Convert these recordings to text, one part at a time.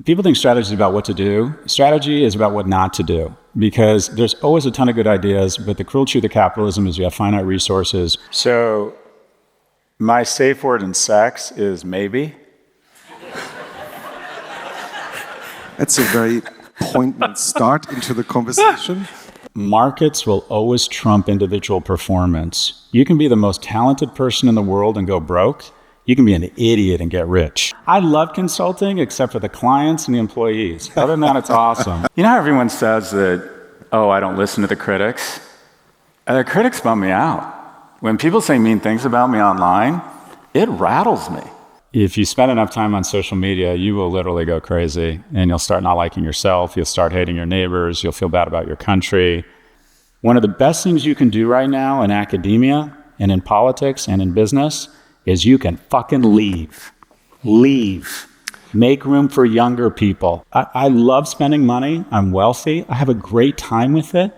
People think strategy is about what to do. Strategy is about what not to do, because there's always a ton of good ideas, but the cruel truth of capitalism is you have finite resources. So my safe word in sex is maybe. That's a very poignant start into the conversation. Markets will always trump individual performance. You can be the most talented person in the world and go broke. You can be an idiot and get rich. I love consulting, except for the clients and the employees. Other than that, it's awesome. You know how everyone says that, oh, I don't listen to the critics? The critics bum me out. When people say mean things about me online, it rattles me. If you spend enough time on social media, you will literally go crazy, and you'll start not liking yourself, you'll start hating your neighbors, you'll feel bad about your country. One of the best things you can do right now in academia and in politics and in business is you can fucking leave. Leave. Make room for younger people. I love spending money. I'm wealthy. I have a great time with it.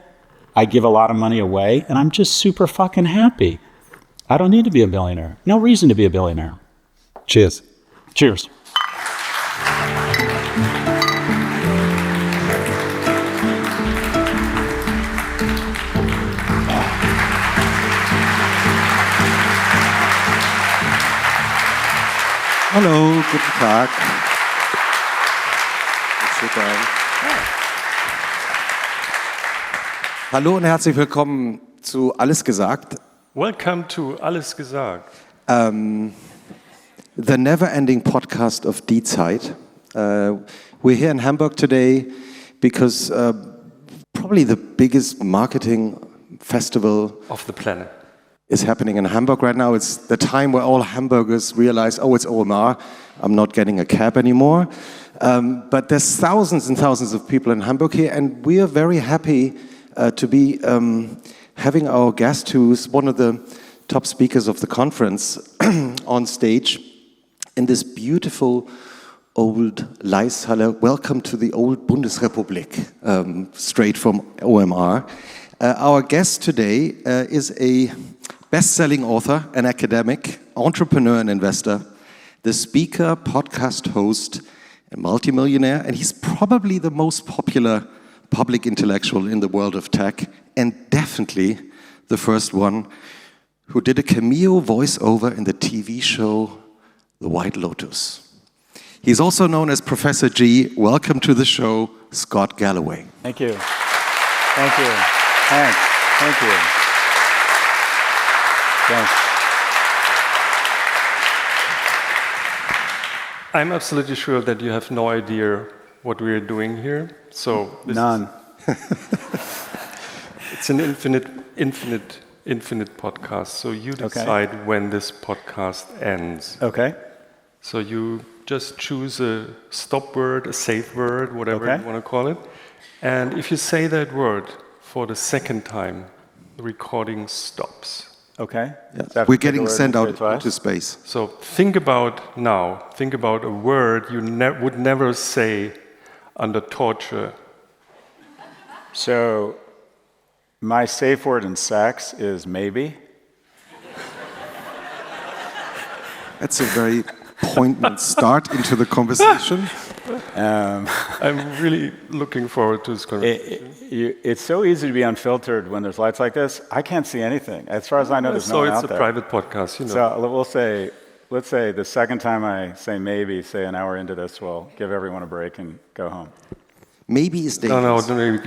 I give a lot of money away, and I'm just super fucking happy. I don't need to be a billionaire. No reason to be a billionaire. Cheers. Cheers. Hallo, guten Tag. Hallo und herzlich willkommen zu Alles gesagt. Welcome to Alles gesagt. The never-ending podcast of Die Zeit. We're here in Hamburg today because probably the biggest marketing festival Of the planet. is happening in Hamburg right now. It's the time where all Hamburgers realize, oh, it's OMR, I'm not getting a cab anymore. But there's thousands and thousands of people in Hamburg here, and we are very happy to be having our guest, who's one of the top speakers of the conference, on stage in this beautiful old Leishalle. Welcome to the old Bundesrepublik, straight from OMR. Our guest today is a best-selling author, an academic, entrepreneur and investor, the speaker, podcast host, a multimillionaire, and he's probably the most popular public intellectual in the world of tech, and definitely the first one who did a cameo voiceover in the TV show The White Lotus. He's also known as Professor G. Welcome to the show, Scott Galloway. Thank you. Thank you. Thanks. Thank you. Thanks. I'm absolutely sure that you have no idea what we are doing here. So None. It's an infinite podcast. So you decide when this podcast ends. Okay. So you just choose a stop word, a safe word, whatever you want to call it. And if you say that word for the second time, the recording stops. Okay. Yeah. We're getting sent out into space. So think about a word you would never say under torture. So my safe word in sex is maybe. That's a very poignant start into the conversation. I'm really looking forward to this conversation. It's so easy to be unfiltered when there's lights like this. I can't see anything. As far as I know, there's no one out there. So it's a private podcast, you know. So let's say the second time I say maybe, say an hour into this, we'll give everyone a break and go home. Maybe is dangerous. No,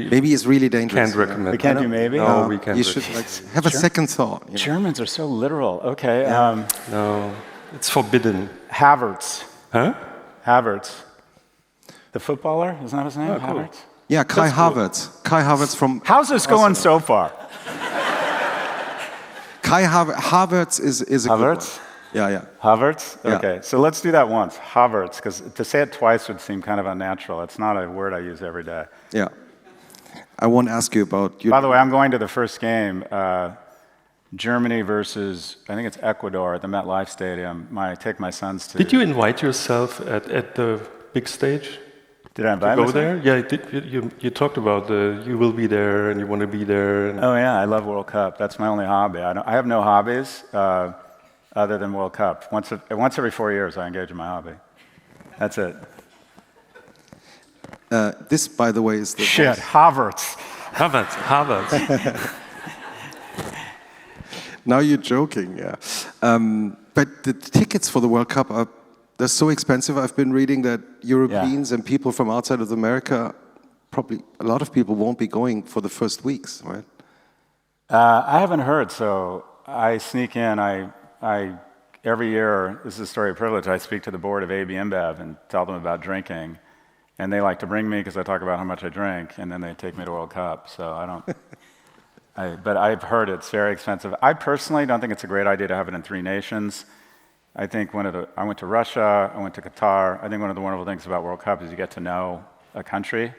maybe is really dangerous. Can't recommend. We can't do maybe? No, we can't. You should have a second thought. You know? Germans are so literal. Okay. Yeah. No, it's forbidden. Havertz. Huh? Havertz. The footballer? Isn't that his name? Oh, cool. Havertz? Yeah, Kai Havertz. Kai Havertz from... How's this going so far? Kai Havertz is a good one. Havertz? Yeah. Havertz? Yeah. Okay, so let's do that once. Havertz, because to say it twice would seem kind of unnatural. It's not a word I use every day. Yeah. I want to ask you about... By the way, I'm going to the first game, Germany versus, I think it's Ecuador at the MetLife Stadium. I take my sons to... Did you invite yourself at the big stage? Did I invite myself? Go there? Yeah, you talked about you will be there and you want to be there. Oh yeah, I love World Cup. That's my only hobby. I have no hobbies other than World Cup. Once every 4 years, I engage in my hobby. That's it. This, by the way, is the Shit, Havertz. Harvard. Now you're joking, yeah. But the tickets for the World Cup they're so expensive. I've been reading that Europeans and people from outside of America, probably a lot of people won't be going for the first weeks, right? I haven't heard, so I sneak in. I every year, this is a story of privilege, I speak to the board of AB InBev and tell them about drinking. And they like to bring me because I talk about how much I drink, and then they take me to World Cup. So I don't, but I've heard it's very expensive. I personally don't think it's a great idea to have it in 3 nations. I think I went to Russia, I went to Qatar. I think one of the wonderful things about World Cup is you get to know a country.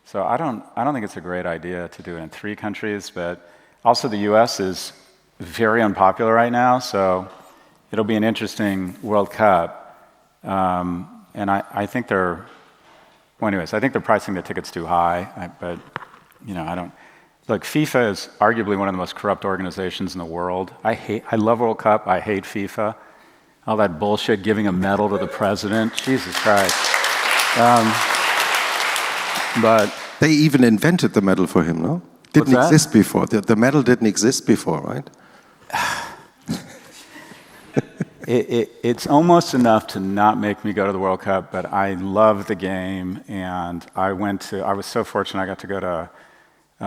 So I don't think it's a great idea to do it in 3 countries, but also the US is very unpopular right now, so it'll be an interesting World Cup. And I think I think they're pricing the tickets too high, but I don't. Look, FIFA is arguably one of the most corrupt organizations in the world. I love World Cup, I hate FIFA. All that bullshit, giving a medal to the president, Jesus Christ. But they even invented the medal for him, no? Didn't exist before. The medal didn't exist before, right? It's almost enough to not make me go to the World Cup, but I love the game, and I was so fortunate I got to go to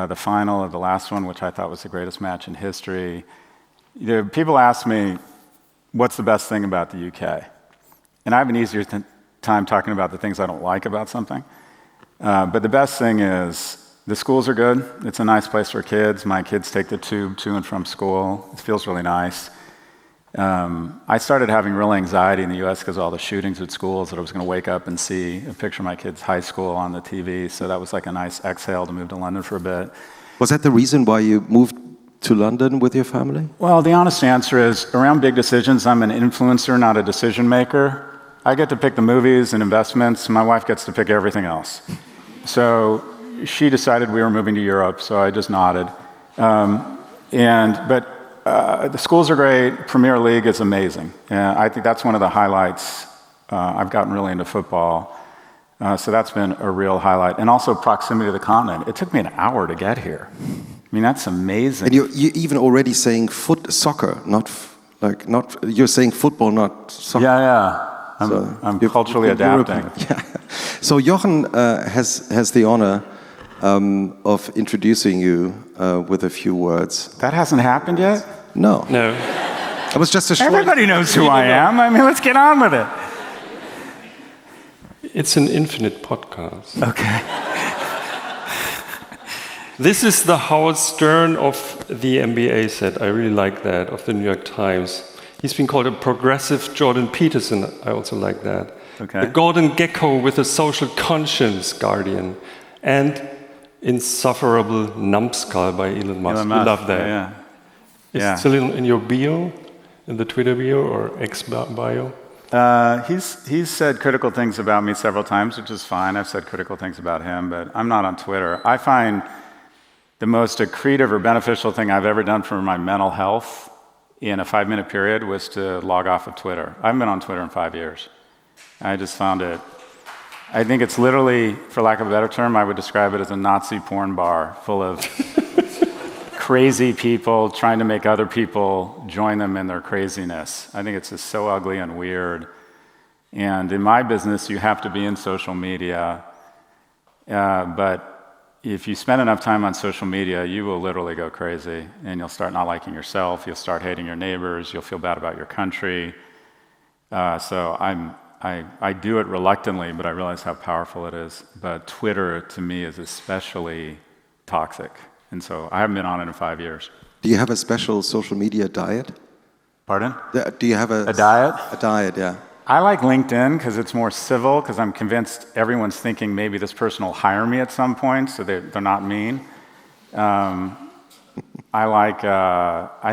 the final of the last one, which I thought was the greatest match in history. People ask me, what's the best thing about the UK? And I have an easier time talking about the things I don't like about something. But the best thing is, the schools are good. It's a nice place for kids. My kids take the tube to and from school. It feels really nice. I started having real anxiety in the US because of all the shootings at schools, that I was going to wake up and see a picture of my kid's high school on the TV. So that was like a nice exhale to move to London for a bit. Was that the reason why you moved to London with your family? Well, the honest answer is, around big decisions, I'm an influencer, not a decision maker. I get to pick the movies and investments. My wife gets to pick everything else. So she decided we were moving to Europe, so I just nodded. But the schools are great. Premier League is amazing. I think that's one of the highlights. I've gotten really into football. So that's been a real highlight. And also proximity to the continent. It took me an hour to get here. I mean, that's amazing. And you're even already saying soccer, you're saying football, not soccer. Yeah. I'm culturally adapting. Yeah. So Jochen has the honor of introducing you with a few words. That hasn't happened yet? No. It was just a short... Everybody knows who I am. I mean, let's get on with it. It's an infinite podcast. Okay. This is the Howard Stern of the MBA set. I really like that, of the New York Times. He's been called a progressive Jordan Peterson. I also like that. Okay. The golden gecko with a social conscience, Guardian. And insufferable numbskull by Elon Musk. We love that. Yeah. Is it still in your bio, in the Twitter bio or X bio? He's said critical things about me several times, which is fine. I've said critical things about him, but I'm not on Twitter. I find the most accretive or beneficial thing I've ever done for my mental health in a 5-minute period was to log off of Twitter. I haven't been on Twitter in 5 years. I just found it, I think it's literally, for lack of a better term, I would describe it as a Nazi porn bar full of crazy people trying to make other people join them in their craziness. I think it's just so ugly and weird. And in my business, you have to be in social media, but if you spend enough time on social media, you will literally go crazy, and you'll start not liking yourself, you'll start hating your neighbors, you'll feel bad about your country. So I do it reluctantly, but I realize how powerful it is. But Twitter, to me, is especially toxic, and so I haven't been on it in 5 years. Do you have a special social media diet? Pardon? Do you have a diet? A diet, yeah. I like LinkedIn because it's more civil, because I'm convinced everyone's thinking maybe this person will hire me at some point, so they're not mean. I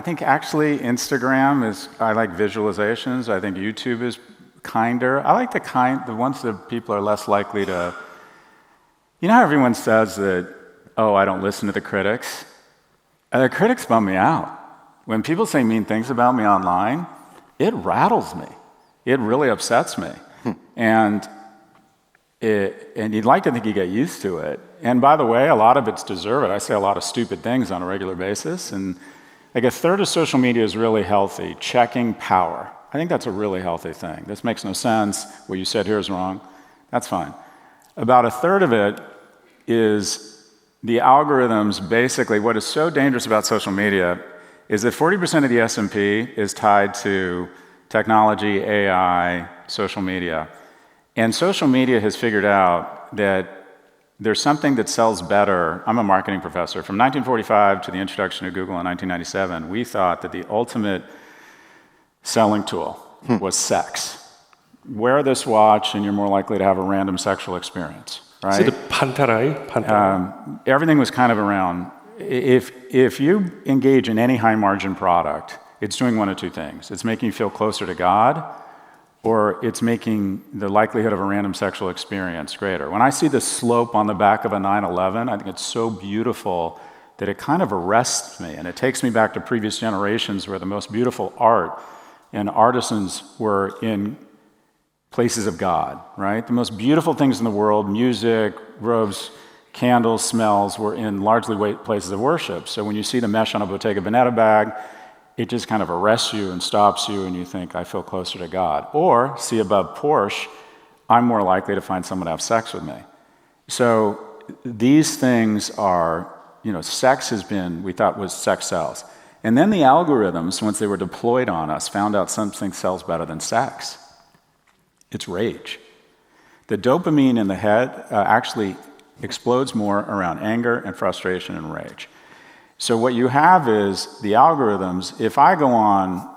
think actually Instagram I like visualizations. I think YouTube is kinder. I like the ones that people are less likely to, you know how everyone says that, oh, I don't listen to the critics? The critics bum me out. When people say mean things about me online, it rattles me. It really upsets me. And and you'd like to think you get used to it. And by the way, a lot of it's deserved. I say a lot of stupid things on a regular basis. And like a third of social media is really healthy. Checking power. I think that's a really healthy thing. This makes no sense. What you said here is wrong. That's fine. About a third of it is the algorithms. Basically, what is so dangerous about social media is that 40% of the S&P is tied to technology, AI, social media. And social media has figured out that there's something that sells better. I'm a marketing professor. From 1945 to the introduction of Google in 1997, we thought that the ultimate selling tool was sex. Wear this watch and you're more likely to have a random sexual experience, right? So the pantarai? Everything was kind of around, if you engage in any high margin product, it's doing one of two things. It's making you feel closer to God, or it's making the likelihood of a random sexual experience greater. When I see the slope on the back of a 911, I think it's so beautiful that it kind of arrests me, and it takes me back to previous generations where the most beautiful art and artisans were in places of God, right? The most beautiful things in the world, music, robes, candles, smells, were in largely places of worship. So when you see the mesh on a Bottega Veneta bag, it just kind of arrests you and stops you, and you think, I feel closer to God. Or, see above Porsche, I'm more likely to find someone to have sex with me. So these things are, sex has been, we thought was sex sells. And then the algorithms, once they were deployed on us, found out something sells better than sex. It's rage. The dopamine in the head actually explodes more around anger and frustration and rage. So what you have is the algorithms. If I go on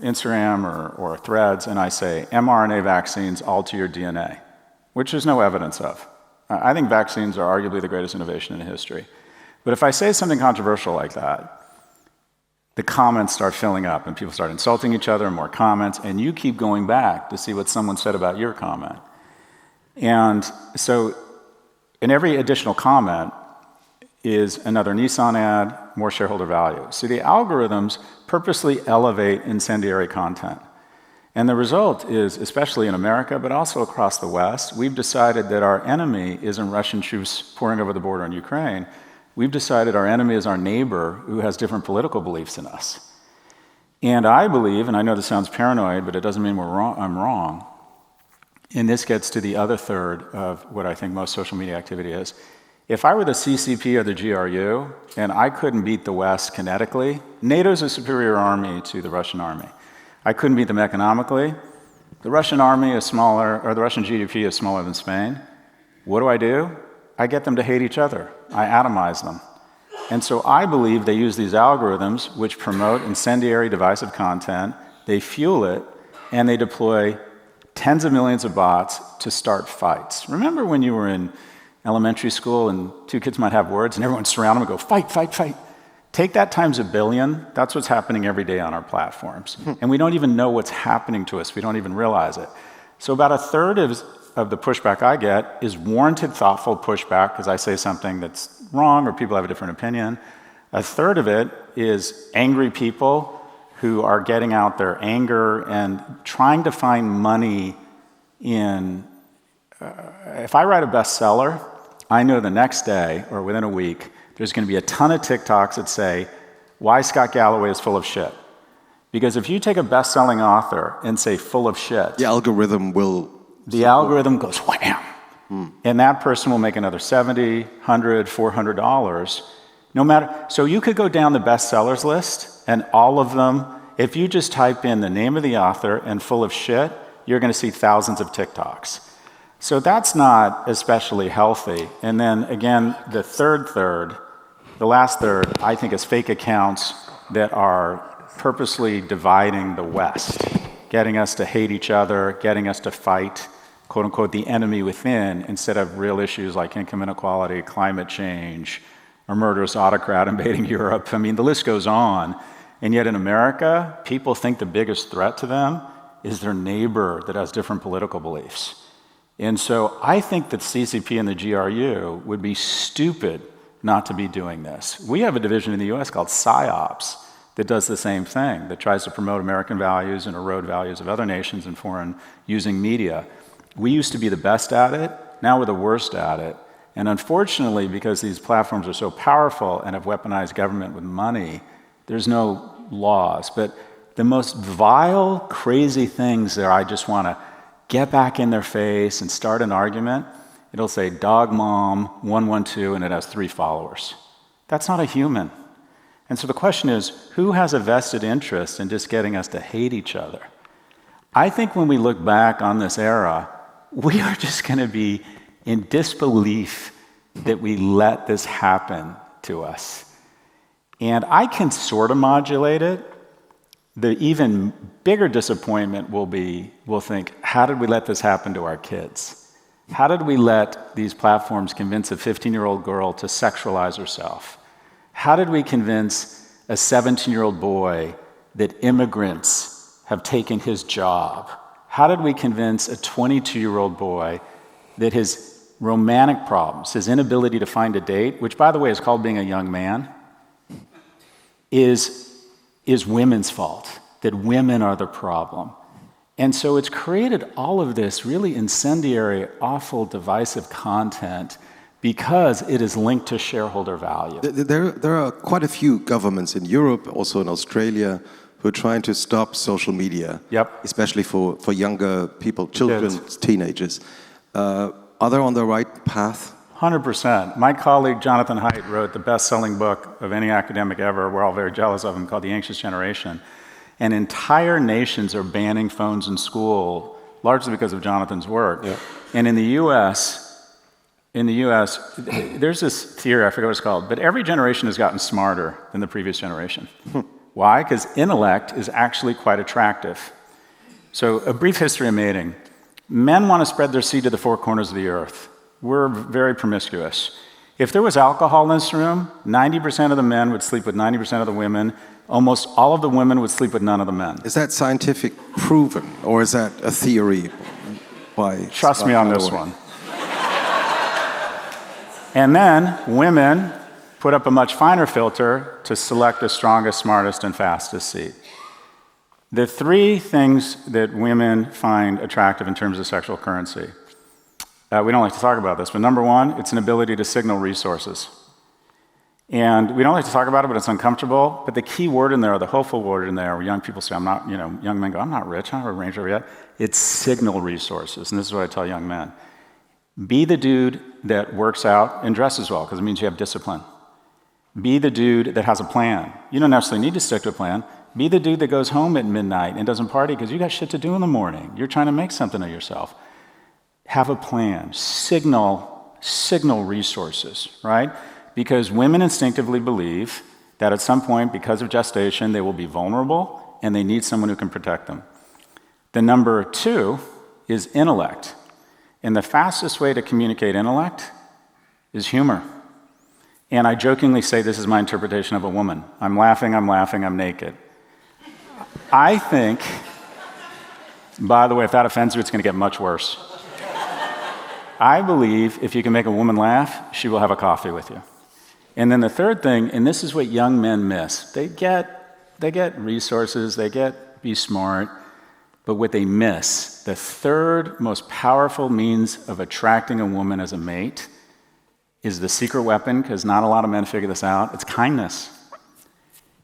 Instagram or Threads and I say mRNA vaccines alter your DNA, which there's no evidence of. I think vaccines are arguably the greatest innovation in history. But if I say something controversial like that, the comments start filling up and people start insulting each other and more comments, and you keep going back to see what someone said about your comment. And so in every additional comment is another Nissan ad, more shareholder value. So the algorithms purposely elevate incendiary content. And the result is, especially in America, but also across the West, we've decided that our enemy isn't Russian troops pouring over the border in Ukraine. We've decided our enemy is our neighbor who has different political beliefs than us. And I believe, and I know this sounds paranoid, but it doesn't mean I'm wrong, and this gets to the other third of what I think most social media activity is. If I were the CCP or the GRU, and I couldn't beat the West kinetically, NATO's a superior army to the Russian army. I couldn't beat them economically. The Russian army is smaller, or the Russian GDP is smaller than Spain. What do? I get them to hate each other. I atomize them. And so I believe they use these algorithms which promote incendiary divisive content, they fuel it, and they deploy tens of millions of bots to start fights. Remember when you were in elementary school and two kids might have words and everyone surround them and go, fight, fight, fight. Take that times a billion. That's what's happening every day on our platforms. And we don't even know what's happening to us. We don't even realize it. So about a third of the pushback I get is warranted, thoughtful pushback because I say something that's wrong or people have a different opinion. A third of it is angry people who are getting out their anger and trying to find money in... if I write a bestseller, I know the next day or within a week, there's going to be a ton of TikToks that say, why Scott Galloway is full of shit. Because if you take a best-selling author and say full of shit, the algorithm goes wham, and that person will make another $70, $100, $400. No matter. So you could go down the bestsellers list, and all of them, if you just type in the name of the author and full of shit, you're going to see thousands of TikToks. So that's not especially healthy. And then again, the last third, I think is fake accounts that are purposely dividing the West, getting us to hate each other, getting us to fight, quote unquote, the enemy within, instead of real issues like income inequality, climate change, or murderous autocrat invading Europe. I mean, the list goes on. And yet in America, people think the biggest threat to them is their neighbor that has different political beliefs. And so I think that CCP and the GRU would be stupid not to be doing this. We have a division in the US called PsyOps that does the same thing, that tries to promote American values and erode values of other nations and foreign using media. We used to be the best at it, now we're the worst at it. And unfortunately, because these platforms are so powerful and have weaponized government with money, there's no laws. But the most vile, crazy things that I just want to get back in their face and start an argument, it'll say dog mom 112 and it has 3 followers. That's not a human. And so the question is, who has a vested interest in just getting us to hate each other? I think when we look back on this era, we are just going to be in disbelief that we let this happen to us. And I can sort of modulate it. The even bigger disappointment will be, we'll think, how did we let this happen to our kids? How did we let these platforms convince a 15-year-old girl to sexualize herself? How did we convince a 17-year-old boy that immigrants have taken his job? How did we convince a 22-year-old boy that his romantic problems, his inability to find a date, which by the way is called being a young man, is women's fault, that women are the problem? And so it's created all of this really incendiary, awful, divisive content because it is linked to shareholder value. There are quite a few governments in Europe, also in Australia, who are trying to stop social media, especially for younger people, children, teenagers. Are they on the right path? 100%. My colleague Jonathan Haidt wrote the best-selling book of any academic ever, we're all very jealous of him, called The Anxious Generation. And entire nations are banning phones in school, largely because of Jonathan's work. Yeah. And in the US, there's this theory, I forget what it's called, but every generation has gotten smarter than the previous generation. Why? Because intellect is actually quite attractive. So a brief history of mating. Men want to spread their seed to the 4 corners of the earth. We're very promiscuous. If there was alcohol in this room, 90% of the men would sleep with 90% of the women. Almost all of the women would sleep with none of the men. Is that scientific proven, or is that a theory by... Trust me on this one. And then women put up a much finer filter to select the strongest, smartest, and fastest seed. The 3 things that women find attractive in terms of sexual currency, we don't like to talk about this, but number 1, it's an ability to signal resources. And we don't like to talk about it, but it's uncomfortable. But the key word in there, the hopeful word in there, where young people say, I'm not, young men go, I'm not rich, I don't have a Range Rover yet. It's signal resources, and this is what I tell young men. Be the dude that works out and dresses well, because it means you have discipline. Be the dude that has a plan. You don't necessarily need to stick to a plan. Be the dude that goes home at midnight and doesn't party because you got shit to do in the morning. You're trying to make something of yourself. Have a plan. Signal resources, right? Because women instinctively believe that at some point, because of gestation, they will be vulnerable and they need someone who can protect them. The number 2 is intellect. And the fastest way to communicate intellect is humor. And I jokingly say this is my interpretation of a woman. I'm laughing, I'm naked. I think, by the way, if that offends you, it's going to get much worse. I believe if you can make a woman laugh, she will have a coffee with you. And then the third thing, and this is what young men miss, they get resources, they get be smart, but what they miss, the third most powerful means of attracting a woman as a mate is the secret weapon, because not a lot of men figure this out, it's kindness.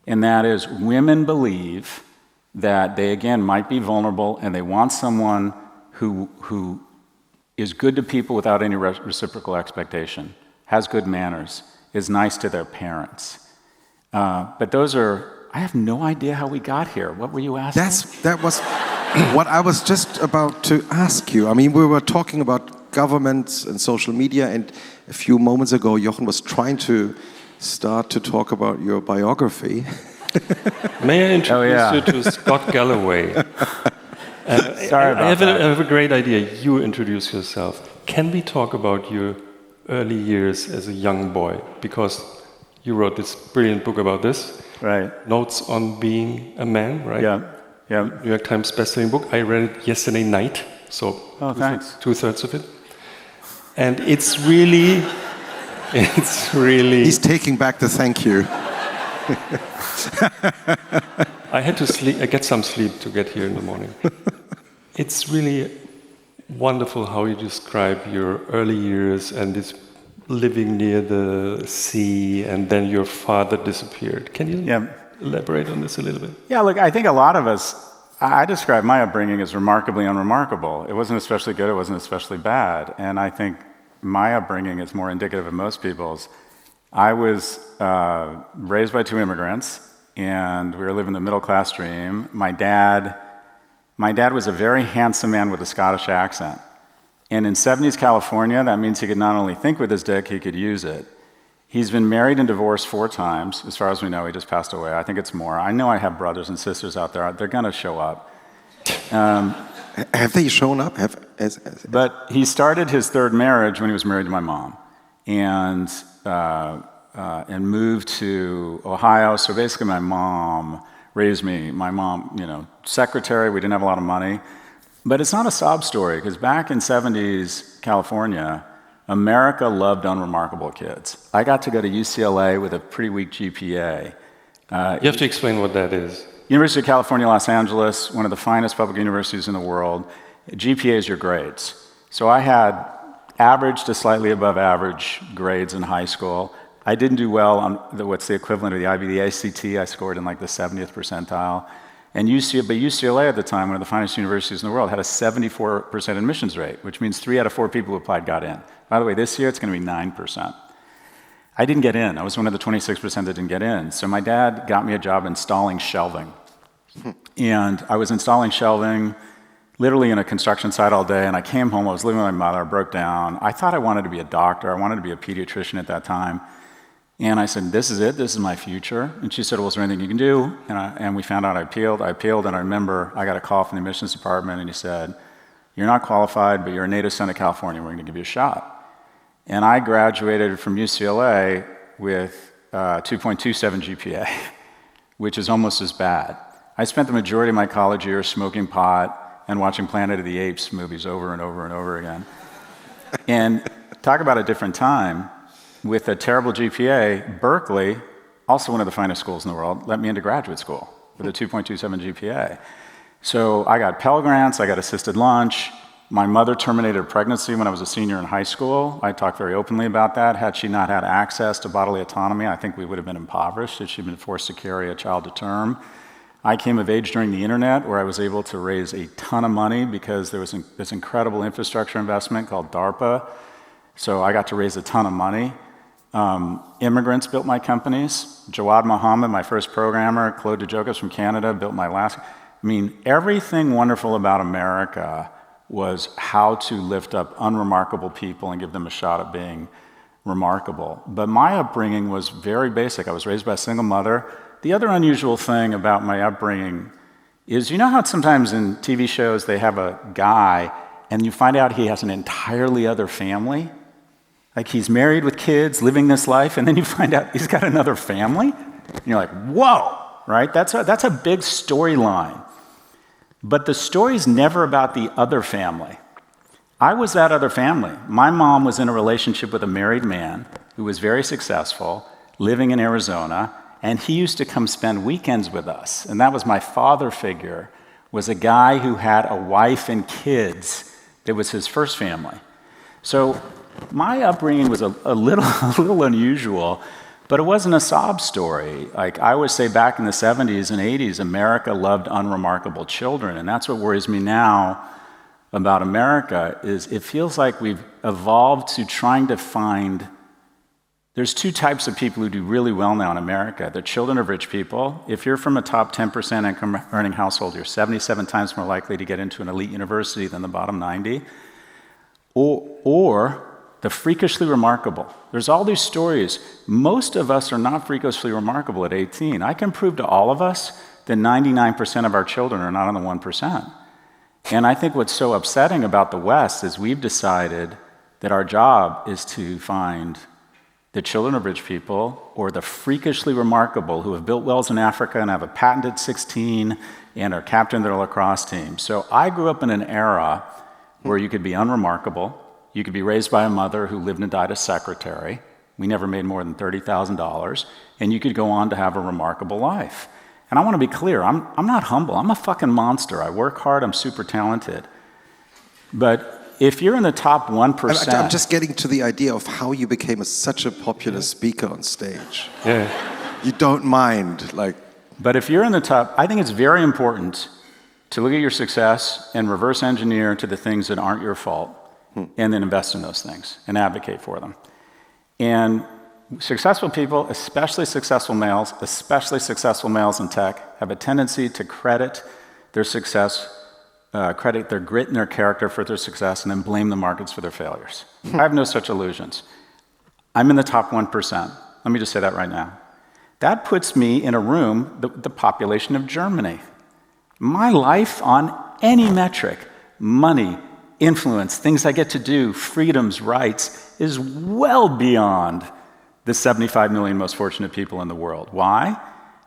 And that is, women believe that they, again, might be vulnerable and they want someone who is good to people without any reciprocal expectation, has good manners, is nice to their parents. But those are, I have no idea how we got here. What were you asking? That was what I was just about to ask you. I mean, we were talking about governments and social media, and a few moments ago, Jochen was trying to start to talk about your biography. May I introduce you to Scott Galloway? Sorry about that. I have a great idea. You introduce yourself. Can we talk about your early years as a young boy? Because you wrote this brilliant book about this. Right. Notes on Being a Man, right? Yeah. New York Times bestselling book. I read it yesterday night, so thanks. 2/3 of it. And it's really... He's taking back the thank you. I had to sleep. I get some sleep to get here in the morning. It's really wonderful how you describe your early years and this living near the sea, and then your father disappeared. Can you elaborate on this a little bit? Yeah, look, I think a lot of us, I describe my upbringing as remarkably unremarkable. It wasn't especially good, it wasn't especially bad. And I think my upbringing is more indicative of most people's. I was raised by two immigrants, and we were living the middle class dream. My dad was a very handsome man with a Scottish accent. And in 70s California, that means he could not only think with his dick, he could use it. He's been married and divorced 4 times. As far as we know, he just passed away. I think it's more. I know I have brothers and sisters out there. They're going to show up. Have they shown up? But he started his 3rd marriage when he was married to my mom, and moved to Ohio. So basically, my mom raised me. My mom, secretary. We didn't have a lot of money. But it's not a sob story, because back in 70s California, America loved unremarkable kids. I got to go to UCLA with a pretty weak GPA. You have to explain what that is. University of California, Los Angeles, one of the finest public universities in the world. GPA is your grades. So I had average to slightly above average grades in high school. I didn't do well on what's the equivalent of the IB, the ACT. I scored in like the 70th percentile. And UCLA at the time, one of the finest universities in the world, had a 74% admissions rate, which means 3 out of 4 people who applied got in. By the way, this year it's going to be 9%. I didn't get in. I was one of the 26% that didn't get in. So my dad got me a job installing shelving. And I was installing shelving literally in a construction site all day, and I came home, I was living with my mother, I broke down. I thought I wanted to be a doctor. I wanted to be a pediatrician at that time. And I said, this is it, this is my future. And she said, well, is there anything you can do? And we found out I appealed, and I remember I got a call from the admissions department, and he said, you're not qualified, but you're a native son of California, we're going to give you a shot. And I graduated from UCLA with 2.27 GPA, which is almost as bad. I spent the majority of my college years smoking pot and watching Planet of the Apes movies over and over and over again. And talk about a different time. With a terrible GPA, Berkeley, also one of the finest schools in the world, let me into graduate school with a 2.27 GPA. So I got Pell Grants, I got assisted lunch. My mother terminated a pregnancy when I was a senior in high school. I talk very openly about that. Had she not had access to bodily autonomy, I think we would have been impoverished if she'd been forced to carry a child to term. I came of age during the internet, where I was able to raise a ton of money because there was this incredible infrastructure investment called DARPA. So I got to raise a ton of money. Immigrants built my companies. Jawad Mohammed, my first programmer, Claude DeJokas from Canada, built my last. I mean, everything wonderful about America was how to lift up unremarkable people and give them a shot at being remarkable. But my upbringing was very basic. I was raised by a single mother. The other unusual thing about my upbringing is, you know how sometimes in TV shows they have a guy and you find out he has an entirely other family? Like he's married with kids, living this life, and then you find out he's got another family? And you're like, whoa, right? That's a big storyline. But the story's never about the other family. I was that other family. My mom was in a relationship with a married man who was very successful, living in Arizona, and he used to come spend weekends with us. And that was my father figure, was a guy who had a wife and kids that was his first family. So my upbringing was a little unusual, but it wasn't a sob story. Like I always say, back in the 70s and 80s, America loved unremarkable children, and that's what worries me now about America, is it feels like we've evolved to trying to find. There's 2 types of people who do really well now in America. The children of rich people. If you're from a top 10% income earning household, you're 77 times more likely to get into an elite university than the bottom 90. Or the freakishly remarkable. There's all these stories. Most of us are not freakishly remarkable at 18. I can prove to all of us that 99% of our children are not on the 1%. And I think what's so upsetting about the West is we've decided that our job is to find the children of rich people or the freakishly remarkable who have built wells in Africa and have a patented 16 and are captain of their lacrosse team. So I grew up in an era where you could be unremarkable. You could be raised by a mother who lived and died as secretary. We never made more than $30,000. And you could go on to have a remarkable life. And I want to be clear, I'm not humble. I'm a fucking monster. I work hard. I'm super talented. But if you're in the top 1%... I'm just getting to the idea of how you became such a popular speaker on stage. Yeah. You don't mind, like... But if you're in the top, I think it's very important to look at your success and reverse engineer to the things that aren't your fault, and then invest in those things and advocate for them. And successful people, especially successful males in tech, have a tendency to credit their success, credit their grit and their character for their success, and then blame the markets for their failures. I have no such illusions. I'm in the top 1%. Let me just say that right now. That puts me in a room, the population of Germany. My life on any metric, money, influence, things I get to do, freedoms, rights, is well beyond the 75 million most fortunate people in the world. Why?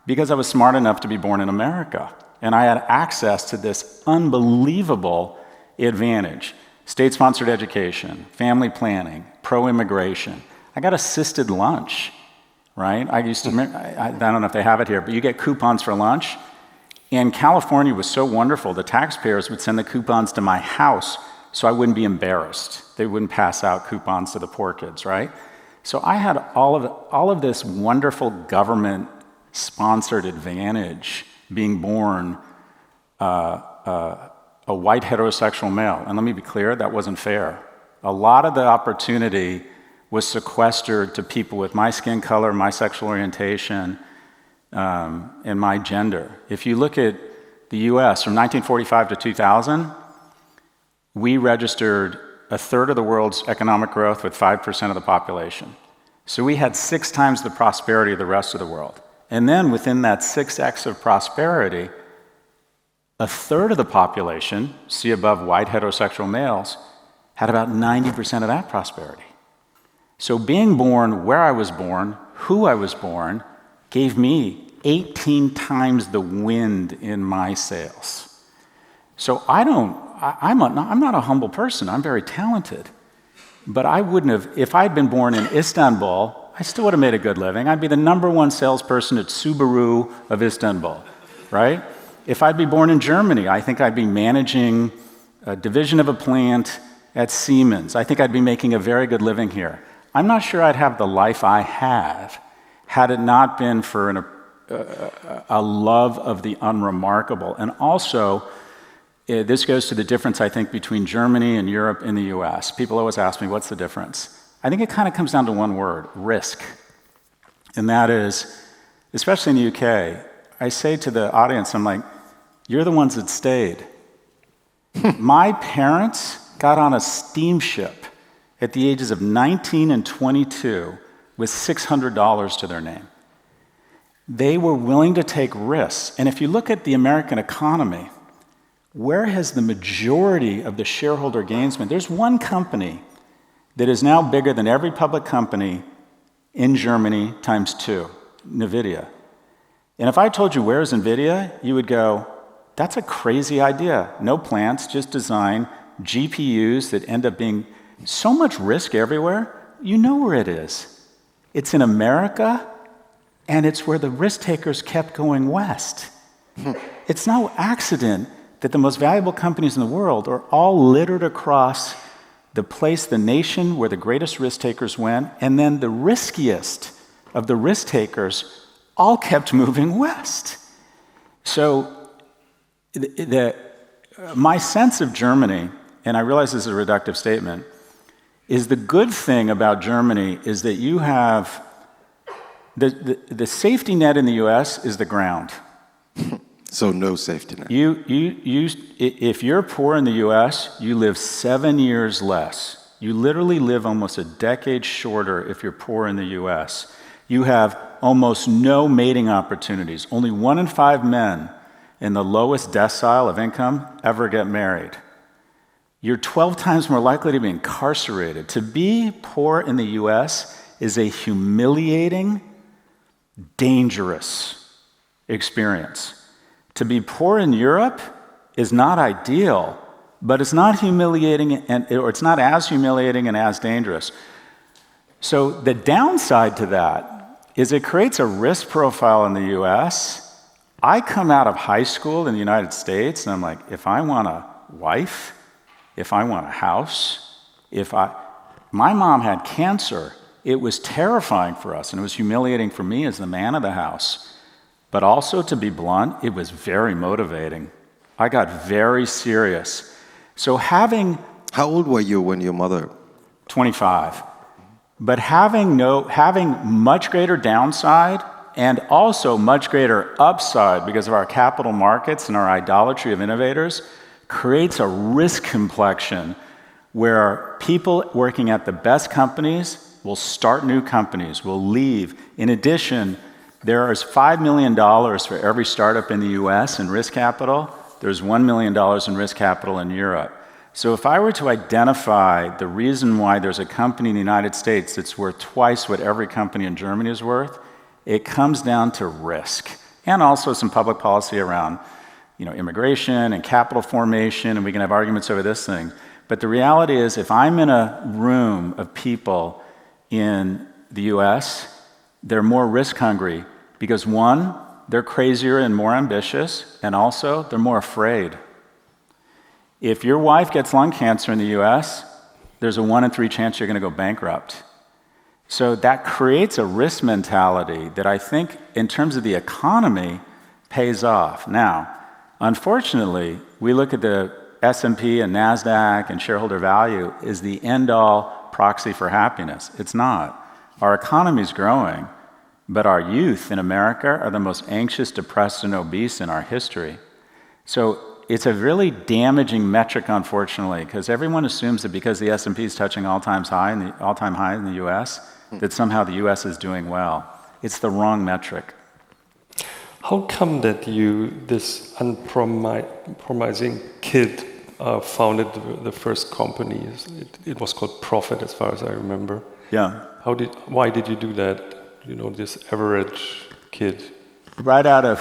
Because I was smart enough to be born in America, and I had access to this unbelievable advantage. State-sponsored education, family planning, pro-immigration. I got assisted lunch, right? I don't know if they have it here, but you get coupons for lunch. And California was so wonderful, the taxpayers would send the coupons to my house so I wouldn't be embarrassed. They wouldn't pass out coupons to the poor kids, right? So I had all of this wonderful government-sponsored advantage being born a white heterosexual male. And let me be clear, that wasn't fair. A lot of the opportunity was sequestered to people with my skin color, my sexual orientation, and my gender. If you look at the US from 1945 to 2000, we registered a third of the world's economic growth with 5% of the population. So we had 6 times the prosperity of the rest of the world. And then within that 6x of prosperity, a third of the population, see above white heterosexual males, had about 90% of that prosperity. So being born where I was born, who I was born, gave me 18 times the wind in my sails. So I'm not a humble person. I'm very talented. But I wouldn't have, if I'd been born in Istanbul, I still would have made a good living. I'd be the #1 salesperson at Subaru of Istanbul, right? If I'd be born in Germany, I think I'd be managing a division of a plant at Siemens. I think I'd be making a very good living here. I'm not sure I'd have the life I have had it not been for a love of the unremarkable. And also, this goes to the difference, I think, between Germany and Europe and the US. People always ask me, what's the difference? I think it kind of comes down to one word, risk. And that is, especially in the UK, I say to the audience, I'm like, you're the ones that stayed. My parents got on a steamship at the ages of 19 and 22 with $600 to their name. They were willing to take risks. And if you look at the American economy, where has the majority of the shareholder gains been? There's one company that is now bigger than every public company in Germany times 2, NVIDIA. And if I told you where's NVIDIA, you would go, that's a crazy idea. No plants, just design GPUs that end up being so much risk everywhere. You know where it is. It's in America, and it's where the risk takers kept going west. It's no accident that the most valuable companies in the world are all littered across the place, the nation where the greatest risk takers went, and then the riskiest of the risk takers all kept moving west. So my sense of Germany, and I realize this is a reductive statement, is the good thing about Germany is that you have the safety net in the US is the ground. So no safety net. If you're poor in the US, you live 7 years less. You literally live almost a decade shorter if you're poor in the US. You have almost no mating opportunities. Only 1 in 5 men in the lowest decile of income ever get married. You're 12 times more likely to be incarcerated. To be poor in the US is a humiliating, dangerous experience. To be poor in Europe is not ideal, but it's not humiliating, or it's not as humiliating and as dangerous. So the downside to that is it creates a risk profile in the US. I come out of high school in the United States, and I'm like, if I want a wife, if I want a house, my mom had cancer. It was terrifying for us, and it was humiliating for me as the man of the house. But also, to be blunt, it was very motivating. I got very serious. So having... How old were you when your mother... 25. But having much greater downside and also much greater upside because of our capital markets and our idolatry of innovators creates a risk complexion where people working at the best companies will start new companies, will leave. In addition, there is $5 million for every startup in the US in risk capital. There's $1 million in risk capital in Europe. So if I were to identify the reason why there's a company in the United States that's worth twice what every company in Germany is worth, it comes down to risk and also some public policy around, immigration and capital formation, and we can have arguments over this thing. But the reality is, if I'm in a room of people in the US, they're more risk hungry because one, they're crazier and more ambitious, and also they're more afraid. If your wife gets lung cancer in the US, there's a 1 in 3 chance you're going to go bankrupt. So that creates a risk mentality that I think, in terms of the economy, pays off. Now, unfortunately, we look at the S&P and NASDAQ and shareholder value as the end-all proxy for happiness. It's not. Our economy is growing, but our youth in America are the most anxious, depressed, and obese in our history. So it's a really damaging metric, unfortunately, because everyone assumes that because the S&P is touching all-time high in the U.S., that somehow the U.S. is doing well. It's the wrong metric. How come that this unpromising kid, founded the first company? It was called Profit, as far as I remember. Yeah. Why did you do that? This average kid. Right out of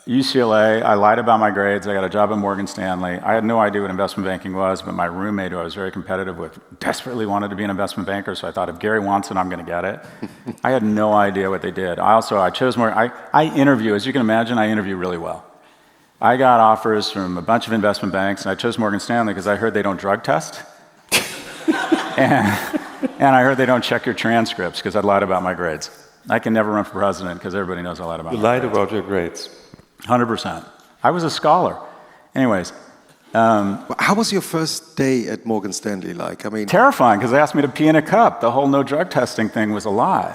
UCLA, I lied about my grades. I got a job at Morgan Stanley. I had no idea what investment banking was, but my roommate, who I was very competitive with, desperately wanted to be an investment banker, so I thought, if Gary wants it, I'm going to get it. I had no idea what they did. I chose Morgan. I interview, as you can imagine, I interview really well. I got offers from a bunch of investment banks, and I chose Morgan Stanley because I heard they don't drug test. and I heard they don't check your transcripts because I'd lied about my grades. I can never run for president because everybody knows I lied about my grades. You lied about your grades. 100%. I was a scholar. Anyways. How was your first day at Morgan Stanley like? Terrifying, because they asked me to pee in a cup. The whole no drug testing thing was a lie.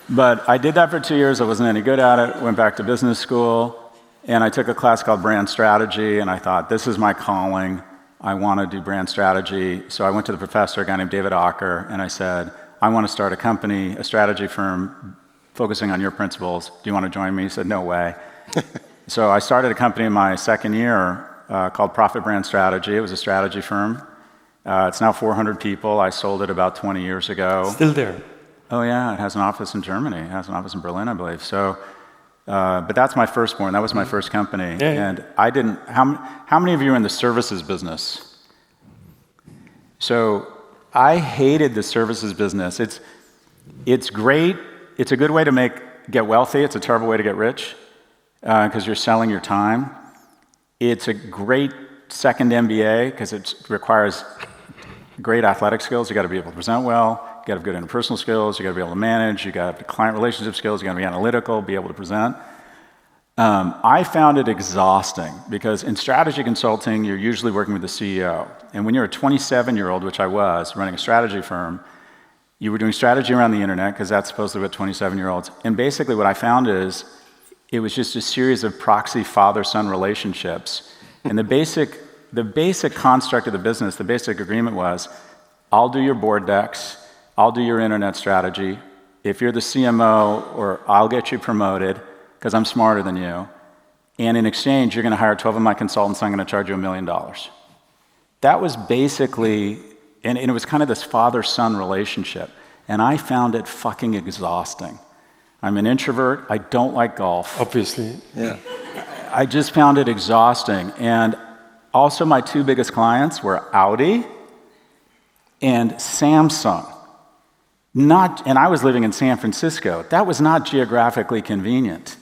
But I did that for 2 years. I wasn't any good at it. Went back to business school, and I took a class called brand strategy, and I thought, this is my calling. I want to do brand strategy. So I went to the professor, a guy named David Ocker, and I said, I want to start a company, a strategy firm, focusing on your principles. Do you want to join me? He said, no way. So I started a company in my second year called Profit Brand Strategy. It was a strategy firm. It's now 400 people. I sold it about 20 years ago. Still there? Oh, yeah. It has an office in Germany. It has an office in Berlin, I believe. So, but that's my firstborn. That was my first company. Yeah. And I didn't... How many of you are in the services business? So I hated the services business. It's great. It's a good way to get wealthy. It's a terrible way to get rich because you're selling your time. It's a great second MBA because it requires great athletic skills. You got to be able to present well. You got to have good interpersonal skills. You got to be able to manage. You got to have client relationship skills. You got to be analytical, be able to present. I found it exhausting because in strategy consulting, you're usually working with the CEO. And when you're a 27-year-old, which I was, running a strategy firm, you were doing strategy around the internet because that's supposedly what 27-year-olds. And basically what I found is it was just a series of proxy father-son relationships. And the basic construct of the business, the basic agreement was, I'll do your board decks, I'll do your internet strategy. If you're the CMO, or I'll get you promoted because I'm smarter than you. And in exchange, you're going to hire 12 of my consultants, I'm going to charge you $1 million. That was basically... And it was kind of this father-son relationship. And I found it fucking exhausting. I'm an introvert. I don't like golf. Obviously. Yeah. I just found it exhausting. And also my two biggest clients were Audi and Samsung. And I was living in San Francisco. That was not geographically convenient.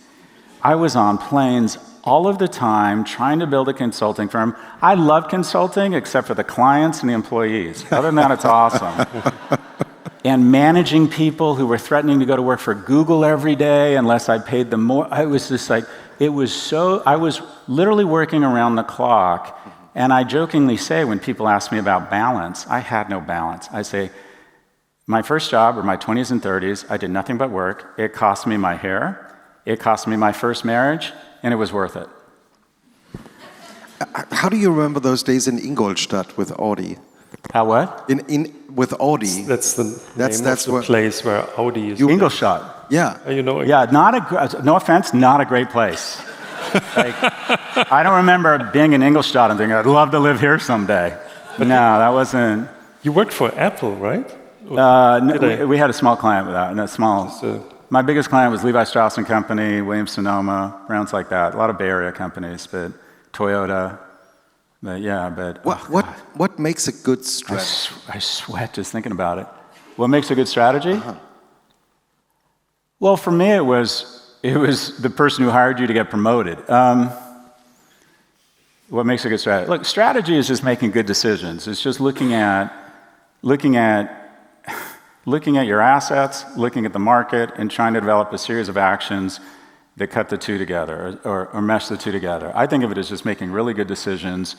I was on planes all of the time trying to build a consulting firm. I love consulting except for the clients and the employees. Other than that, it's awesome. And managing people who were threatening to go to work for Google every day unless I paid them more. I was just like, I was literally working around the clock. And I jokingly say, when people ask me about balance, I had no balance. I say, my first job were my 20s and 30s. I did nothing but work. It cost me my hair. It cost me my first marriage. And it was worth it. How do you remember those days in Ingolstadt with Audi? How what? With Audi. That's the name of the what, place where Audi is. Ingolstadt. Yeah. You know. Yeah, no offense, not a great place. Like, I don't remember being in Ingolstadt and thinking, I'd love to live here someday. But no, that wasn't. You worked for Apple, right? We had a small client with that, my biggest client was Levi Strauss & Company, Williams-Sonoma, brands like that. A lot of Bay Area companies, but Toyota. But yeah, but what makes a good strategy? I sweat just thinking about it. What makes a good strategy? Well, for me, it was the person who hired you to get promoted. What makes a good strategy? Look, strategy is just making good decisions. It's just looking at your assets, looking at the market, and trying to develop a series of actions that cut the two together or mesh the two together. I think of it as just making really good decisions.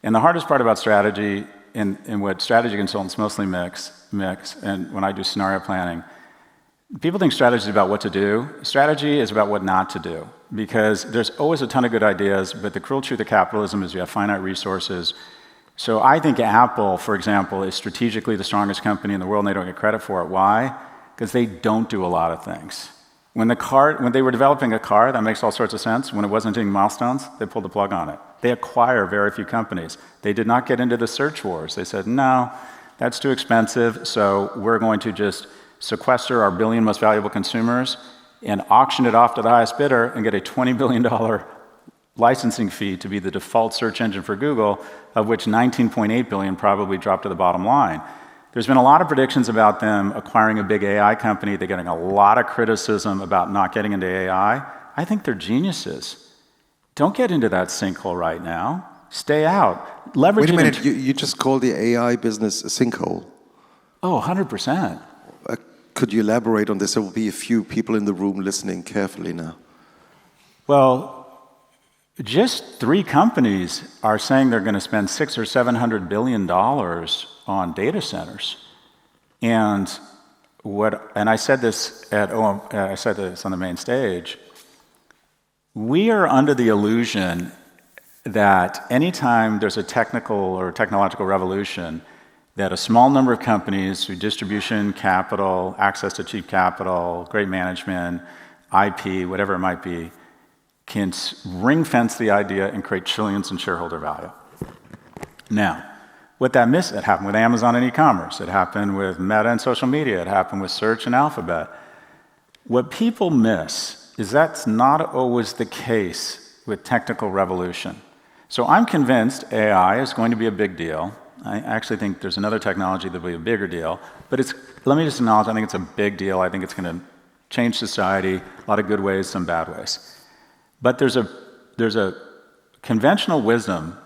And the hardest part about strategy, and what strategy consultants mostly mix, and when I do scenario planning, people think strategy is about what to do. Strategy is about what not to do. Because there's always a ton of good ideas, but the cruel truth of capitalism is you have finite resources. So I think Apple, for example, is strategically the strongest company in the world, and they don't get credit for it. Why? Because they don't do a lot of things. When they were developing a car, that makes all sorts of sense. When it wasn't hitting milestones, they pulled the plug on it. They acquire very few companies. They did not get into the search wars. They said, no, that's too expensive, so we're going to just sequester our billion most valuable consumers and auction it off to the highest bidder and get a $20 billion licensing fee to be the default search engine for Google, of which 19.8 billion probably dropped to the bottom line. There's been a lot of predictions about them acquiring a big AI company. They're getting a lot of criticism about not getting into AI. I think they're geniuses. Don't get into that sinkhole right now. Stay out. Leverage. Wait a minute, you just called the AI business a sinkhole. Oh, 100%. Could you elaborate on this? There will be a few people in the room listening carefully now. Well, just 3 companies are saying they're going to spend $600 or $700 billion on data centers, and I said this I said this on the main stage. We are under the illusion that anytime there's a technical or technological revolution, that a small number of companies through distribution, capital, access to cheap capital, great management, IP, whatever it might be, can ring-fence the idea and create trillions in shareholder value. Now, what that it happened with Amazon and e-commerce. It happened with Meta and social media. It happened with search and Alphabet. What people miss is that's not always the case with technical revolution. So I'm convinced AI is going to be a big deal. I actually think there's another technology that will be a bigger deal. But let me just acknowledge, I think it's a big deal. I think it's going to change society, a lot of good ways, some bad ways. But there's a conventional wisdom,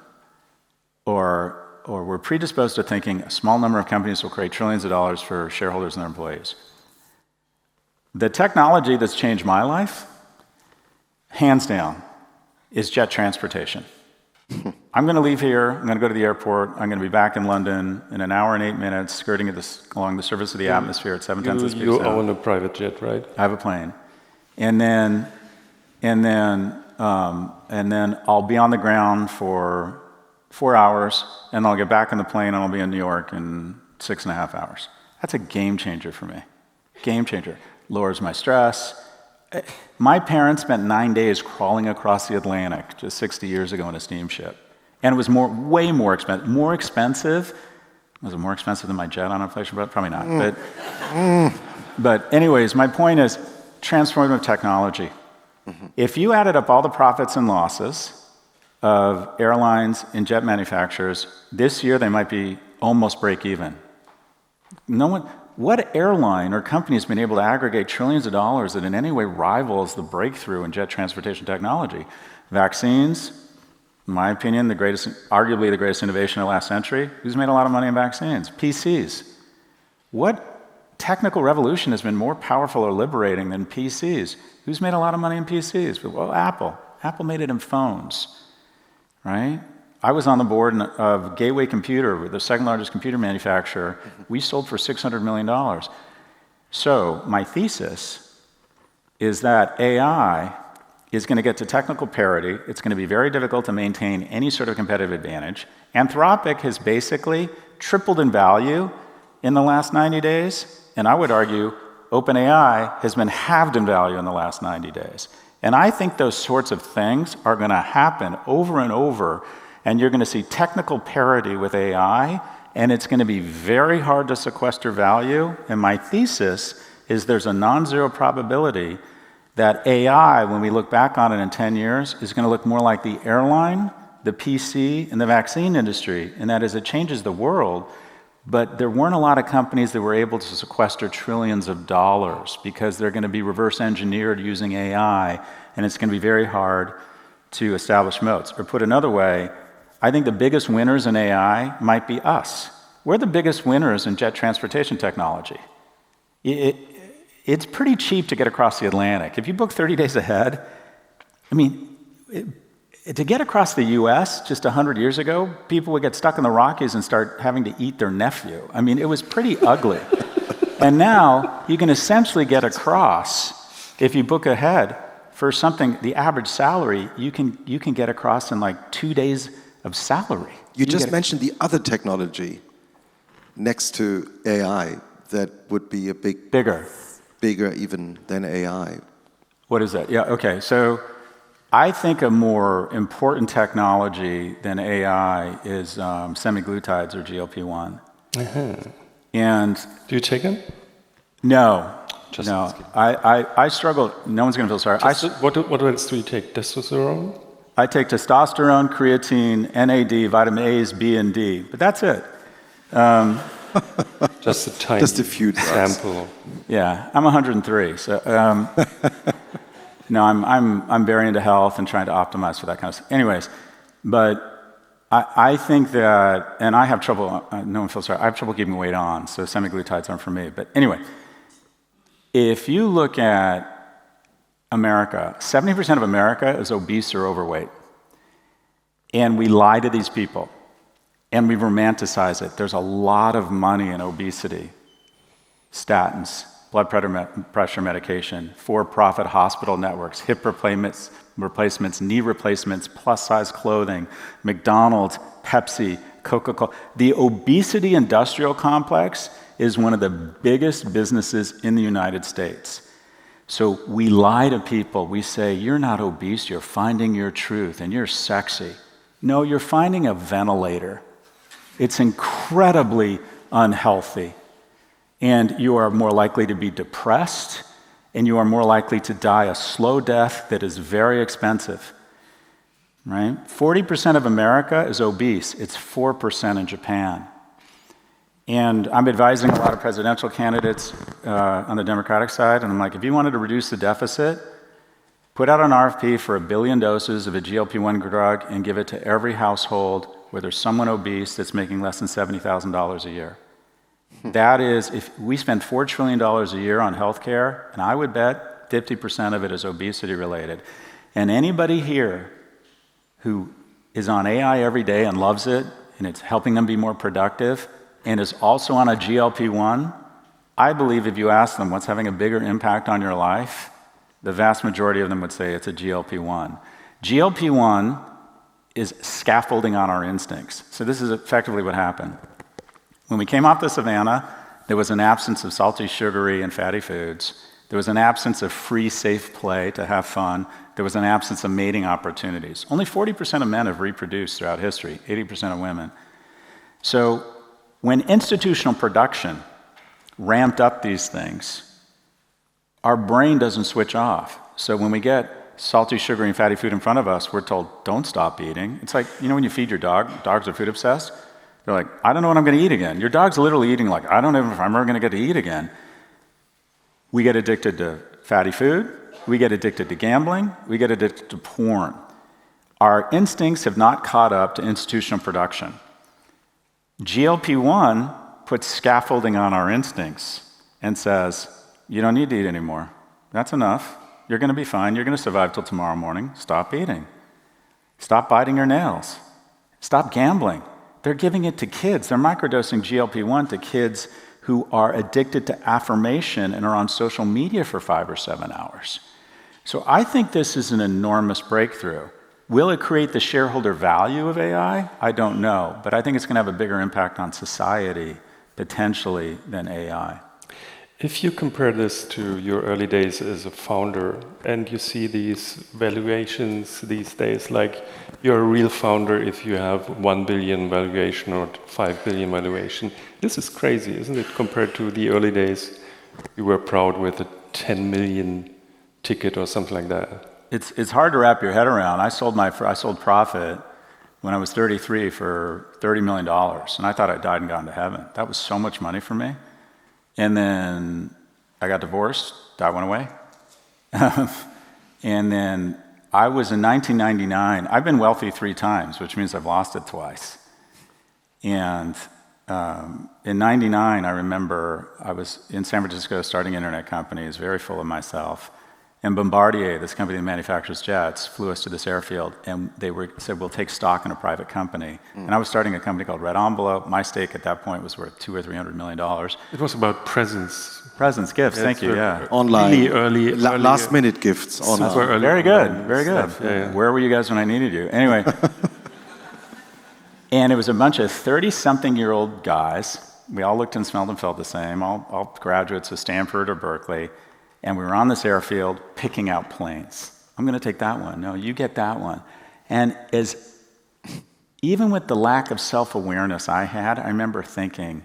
or we're predisposed to thinking a small number of companies will create trillions of dollars for shareholders and their employees. The technology that's changed my life, hands down, is jet transportation. I'm going to leave here, I'm going to go to the airport, I'm going to be back in London in an hour and 8 minutes, skirting along the surface of the atmosphere at 7/10 speed. You own a private jet, right? I have a plane. And then I'll be on the ground for 4 hours, and I'll get back in the plane, and I'll be in New York in 6.5 hours. That's a game changer for me. Game changer. Lowers my stress. My parents spent 9 days crawling across the Atlantic just 60 years ago in a steamship. And it was way more expensive. More expensive? Was it more expensive than my jet on inflation? Probably not. But anyways, my point is transformative technology. Mm-hmm. If you added up all the profits and losses of airlines and jet manufacturers, this year they might be almost break even. What airline or company has been able to aggregate trillions of dollars that in any way rivals the breakthrough in jet transportation technology? Vaccines, in my opinion, arguably the greatest innovation of the last century. Who's made a lot of money in vaccines? PCs. What technical revolution has been more powerful or liberating than PCs? Who's made a lot of money in PCs? Well, Apple. Apple made it in phones, right? I was on the board of Galloway Computer, the second largest computer manufacturer. We sold for $600 million. So my thesis is that AI is going to get to technical parity. It's going to be very difficult to maintain any sort of competitive advantage. Anthropic has basically tripled in value in the last 90 days, and I would argue OpenAI has been halved in value in the last 90 days. And I think those sorts of things are going to happen over and over, and you're going to see technical parity with AI, and it's going to be very hard to sequester value. And my thesis is there's a non-zero probability that AI, when we look back on it in 10 years, is going to look more like the airline, the PC, and the vaccine industry, and that is it changes the world. But there weren't a lot of companies that were able to sequester trillions of dollars because they're going to be reverse engineered using AI, and it's going to be very hard to establish moats. Or put another way, I think the biggest winners in AI might be us. We're the biggest winners in jet transportation technology. It's pretty cheap to get across the Atlantic. If you book 30 days ahead, I mean, to get across the US just 100 years ago, people would get stuck in the Rockies and start having to eat their nephew. I mean, it was pretty ugly. And now you can essentially get across, if you book ahead, for something, the average salary, you can get across in like 2 days of salary. You just mentioned the other technology next to AI that would be a bigger even than AI. What is that? Yeah, okay. So I think a more important technology than AI is semaglutides or GLP-1. And do you take it? No. No. I struggle. No one's going to feel sorry. What else do you take? Testosterone? I take testosterone, creatine, NAD, vitamin A's, B, and D. But that's it. Just a tiny few sample. Yeah, I'm 103. So no, I'm very into health and trying to optimize for that kind of stuff. Anyways, but I think that, and I have trouble. No one feels sorry. I have trouble keeping weight on, so semaglutides aren't for me. But anyway, if you look at America, 70% of America is obese or overweight. And we lie to these people. And we romanticize it. There's a lot of money in obesity. Statins, blood pressure medication, for-profit hospital networks, hip replacements, knee replacements, plus-size clothing, McDonald's, Pepsi, Coca-Cola. The obesity industrial complex is one of the biggest businesses in the United States. So we lie to people. We say, you're not obese, you're finding your truth, and you're sexy. No, you're finding a ventilator. It's incredibly unhealthy. And you are more likely to be depressed, and you are more likely to die a slow death that is very expensive. Right? 40% of America is obese. It's 4% in Japan. And I'm advising a lot of presidential candidates on the Democratic side, and I'm like, if you wanted to reduce the deficit, put out an RFP for 1 billion doses of a GLP-1 drug and give it to every household where there's someone obese that's making less than $70,000 a year. That is, if we spend $4 trillion a year on healthcare, and I would bet 50% of it is obesity related. And anybody here who is on AI every day and loves it, and it's helping them be more productive, and is also on a GLP-1, I believe if you ask them what's having a bigger impact on your life, the vast majority of them would say it's a GLP-1. GLP-1 is scaffolding on our instincts. So this is effectively what happened. When we came off the savannah, there was an absence of salty, sugary, and fatty foods. There was an absence of free, safe play to have fun. There was an absence of mating opportunities. Only 40% of men have reproduced throughout history, 80% of women. So when institutional production ramped up these things, our brain doesn't switch off. So when we get salty, sugary, and fatty food in front of us, we're told, don't stop eating. It's like, you know when you feed your dog, dogs are food obsessed? They're like, I don't know what I'm going to eat again. Your dog's literally eating like, I don't know if I'm ever going to get to eat again. We get addicted to fatty food. We get addicted to gambling. We get addicted to porn. Our instincts have not caught up to institutional production. GLP-1 puts scaffolding on our instincts and says, you don't need to eat anymore. That's enough. You're going to be fine. You're going to survive till tomorrow morning. Stop eating. Stop biting your nails. Stop gambling. They're giving it to kids. They're microdosing GLP-1 to kids who are addicted to affirmation and are on social media for 5 or 7 hours. So I think this is an enormous breakthrough. Will it create the shareholder value of AI? I don't know, but I think it's going to have a bigger impact on society, potentially, than AI. If you compare this to your early days as a founder, and you see these valuations these days, like you're a real founder if you have 1 billion valuation or 5 billion valuation, this is crazy, isn't it? Compared to the early days, you were proud with a 10 million ticket or something like that. It's hard to wrap your head around. I sold Profit when I was 33 for $30 million, and I thought I died and gone to heaven. That was so much money for me. And then I got divorced, that went away. And then I was in 1999, I've been wealthy 3 times, which means I've lost it twice. And in 99, I remember I was in San Francisco starting internet companies, very full of myself. And Bombardier, this company that manufactures jets, flew us to this airfield, and they said, we'll take stock in a private company. And I was starting a company called Red Envelope. My stake at that point was worth $200 or $300 million. It was about presents. Presents, gifts, thank you, yeah. Online. Really early last-minute gifts online. Very good, very good. Stuff, yeah. Where were you guys when I needed you? Anyway. And it was a bunch of 30-something-year-old guys. We all looked and smelled and felt the same, all graduates of Stanford or Berkeley. And we were on this airfield picking out planes. I'm going to take that one. No, you get that one. And even with the lack of self-awareness I had, I remember thinking,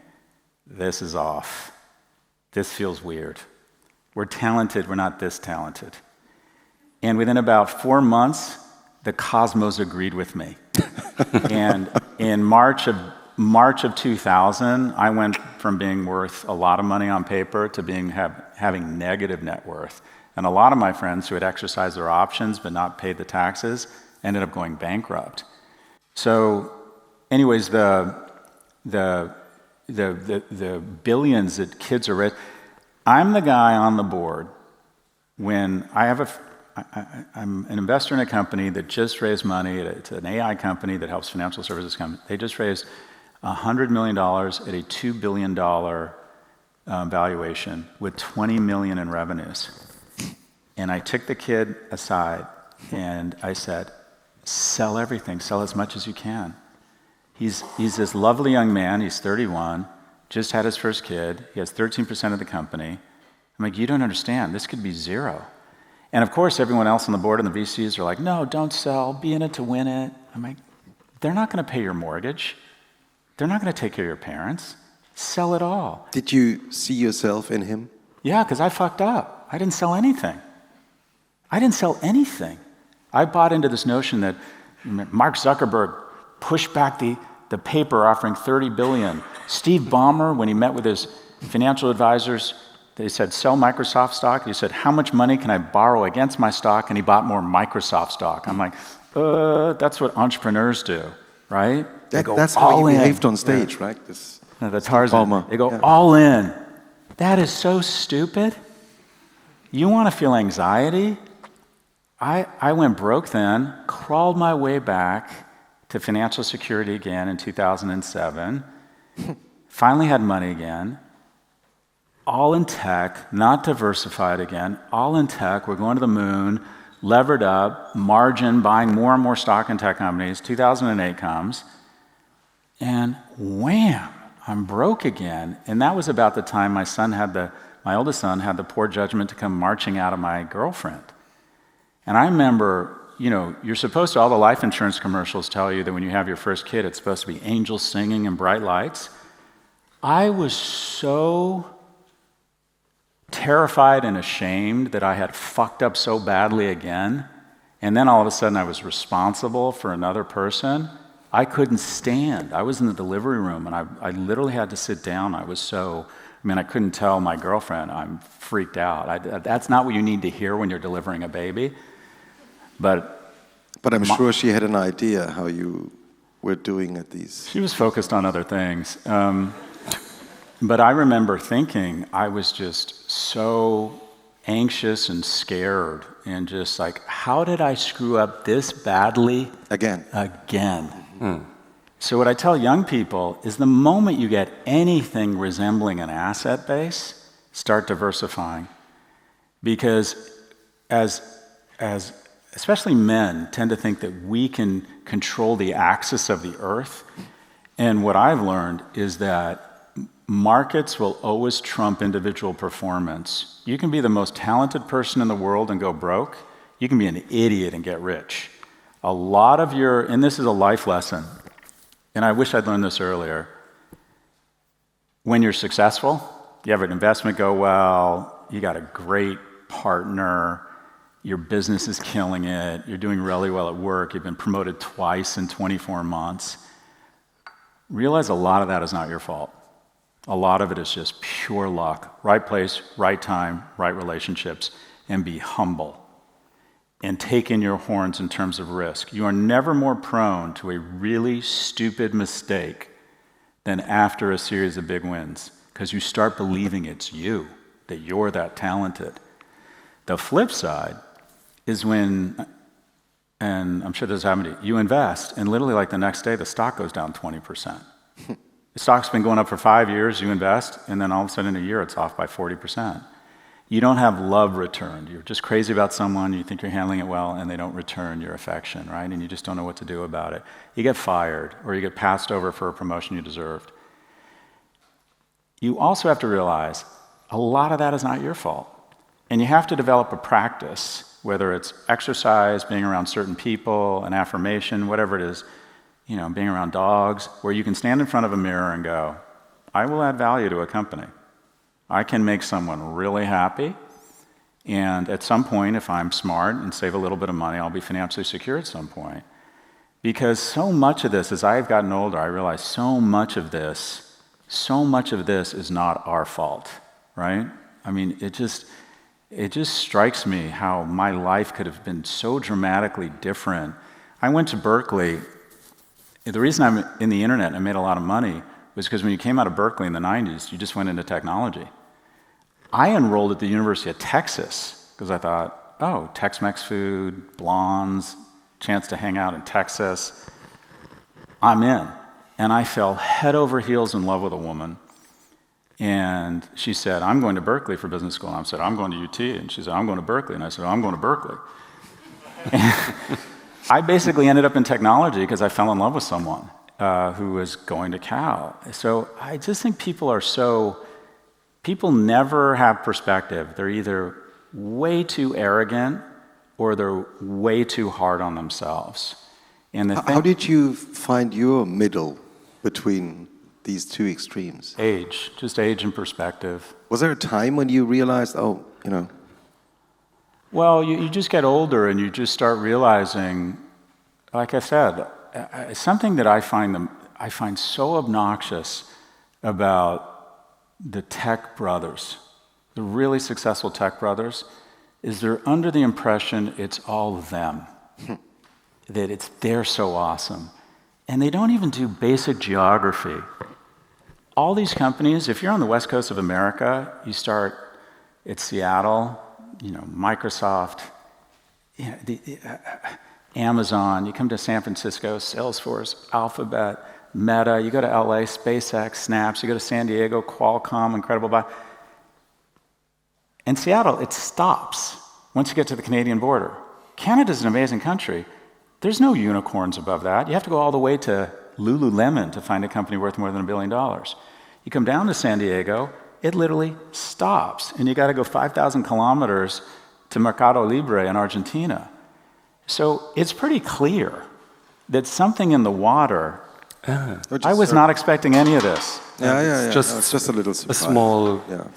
this is off. This feels weird. We're talented, we're not this talented. And within about 4 months, the cosmos agreed with me. And in March of 2000, I went from being worth a lot of money on paper to having negative net worth. And a lot of my friends who had exercised their options but not paid the taxes ended up going bankrupt. So anyways, the billions that kids are rich, I'm the guy on the board when I'm an investor in a company that just raised money. It's an AI company that helps financial services companies. They just raised $100 million at a $2 billion valuation with $20 million in revenues. And I took the kid aside and I said, sell everything, sell as much as you can. He's this lovely young man, he's 31, just had his first kid, he has 13% of the company. I'm like, you don't understand, this could be 0. And of course, everyone else on the board and the VCs are like, no, don't sell, be in it to win it. I'm like, they're not going to pay your mortgage. They're not going to take care of your parents. Sell it all. Did you see yourself in him? Yeah, because I fucked up. I didn't sell anything. I bought into this notion that Mark Zuckerberg pushed back the paper offering $30 billion. Steve Ballmer, when he met with his financial advisors, they said, sell Microsoft stock. He said, how much money can I borrow against my stock? And he bought more Microsoft stock. I'm like, that's what entrepreneurs do, right? That's how he behaved on stage, right? The Tarzan. They go all in. That is so stupid. You want to feel anxiety? I went broke then, crawled my way back to financial security again in 2007, finally had money again, all in tech, not diversified again, all in tech, we're going to the moon, levered up, margin, buying more and more stock in tech companies. 2008 comes, and wham, I'm broke again. And that was about the time my oldest son had the poor judgment to come marching out of my girlfriend. And I remember, you're supposed to, all the life insurance commercials tell you that when you have your first kid, it's supposed to be angels singing and bright lights. I was so terrified and ashamed that I had fucked up so badly again. And then all of a sudden I was responsible for another person. I couldn't stand. I was in the delivery room and I literally had to sit down. I couldn't tell my girlfriend I'm freaked out. That's not what you need to hear when you're delivering a baby. But But I'm sure she had an idea how you were doing at these. She was focused on other things. But I remember thinking I was just so anxious and scared and just like, how did I screw up this badly? Again. So what I tell young people is the moment you get anything resembling an asset base, start diversifying. Because as especially men tend to think that we can control the axis of the earth. And what I've learned is that markets will always trump individual performance. You can be the most talented person in the world and go broke. You can be an idiot and get rich. A lot of and this is a life lesson, and I wish I'd learned this earlier. When you're successful, you have an investment go well, you got a great partner, your business is killing it, you're doing really well at work, you've been promoted twice in 24 months. Realize a lot of that is not your fault. A lot of it is just pure luck. Right place, right time, right relationships, and be humble. And take in your horns in terms of risk. You are never more prone to a really stupid mistake than after a series of big wins, because you start believing it's you, that you're that talented. The flip side is when, and I'm sure this happened to you, you invest, and literally like the next day, the stock goes down 20%. The stock's been going up for 5 years, you invest, and then all of a sudden in a year, it's off by 40%. You don't have love returned. You're just crazy about someone, you think you're handling it well, and they don't return your affection, right? And you just don't know what to do about it. You get fired, or you get passed over for a promotion you deserved. You also have to realize a lot of that is not your fault. And you have to develop a practice, whether it's exercise, being around certain people, an affirmation, whatever it is, being around dogs, where you can stand in front of a mirror and go, I will add value to a company. I can make someone really happy, and at some point, if I'm smart and save a little bit of money, I'll be financially secure at some point. Because so much of this, as I've gotten older, I realize so much of this is not our fault, right? I mean, it just strikes me how my life could have been so dramatically different. I went to Berkeley. The reason I'm in the internet and I made a lot of money was because when you came out of Berkeley in the 90s, you just went into technology. I enrolled at the University of Texas because I thought, oh, Tex-Mex food, blondes, chance to hang out in Texas. I'm in. And I fell head over heels in love with a woman. And she said, I'm going to Berkeley for business school. And I said, I'm going to UT. And she said, I'm going to Berkeley. And I said, I'm going to Berkeley. I basically ended up in technology because I fell in love with someone who was going to Cal. So I just think people never have perspective. They're either way too arrogant or they're way too hard on themselves. And how did you find your middle between these two extremes? Age and perspective. Was there a time when you realized, Well, you just get older and you just start realizing, like I said, something that I find so obnoxious about the tech brothers, the really successful tech brothers, is they're under the impression it's all them, that they're so awesome. And they don't even do basic geography. All these companies, if you're on the west coast of America, you start at Seattle, Microsoft, Amazon, you come to San Francisco, Salesforce, Alphabet, Meta, you go to LA, SpaceX, Snaps, you go to San Diego, Qualcomm, Incredible. In Seattle, it stops once you get to the Canadian border. Canada's an amazing country. There's no unicorns above that. You have to go all the way to Lululemon to find a company worth more than $1 billion. You come down to San Diego, it literally stops, and you got to go 5,000 kilometers to Mercado Libre in Argentina. So it's pretty clear that something in the water. I was not expecting any of this. Yeah. It's just a little surprise. A small. Yeah. Are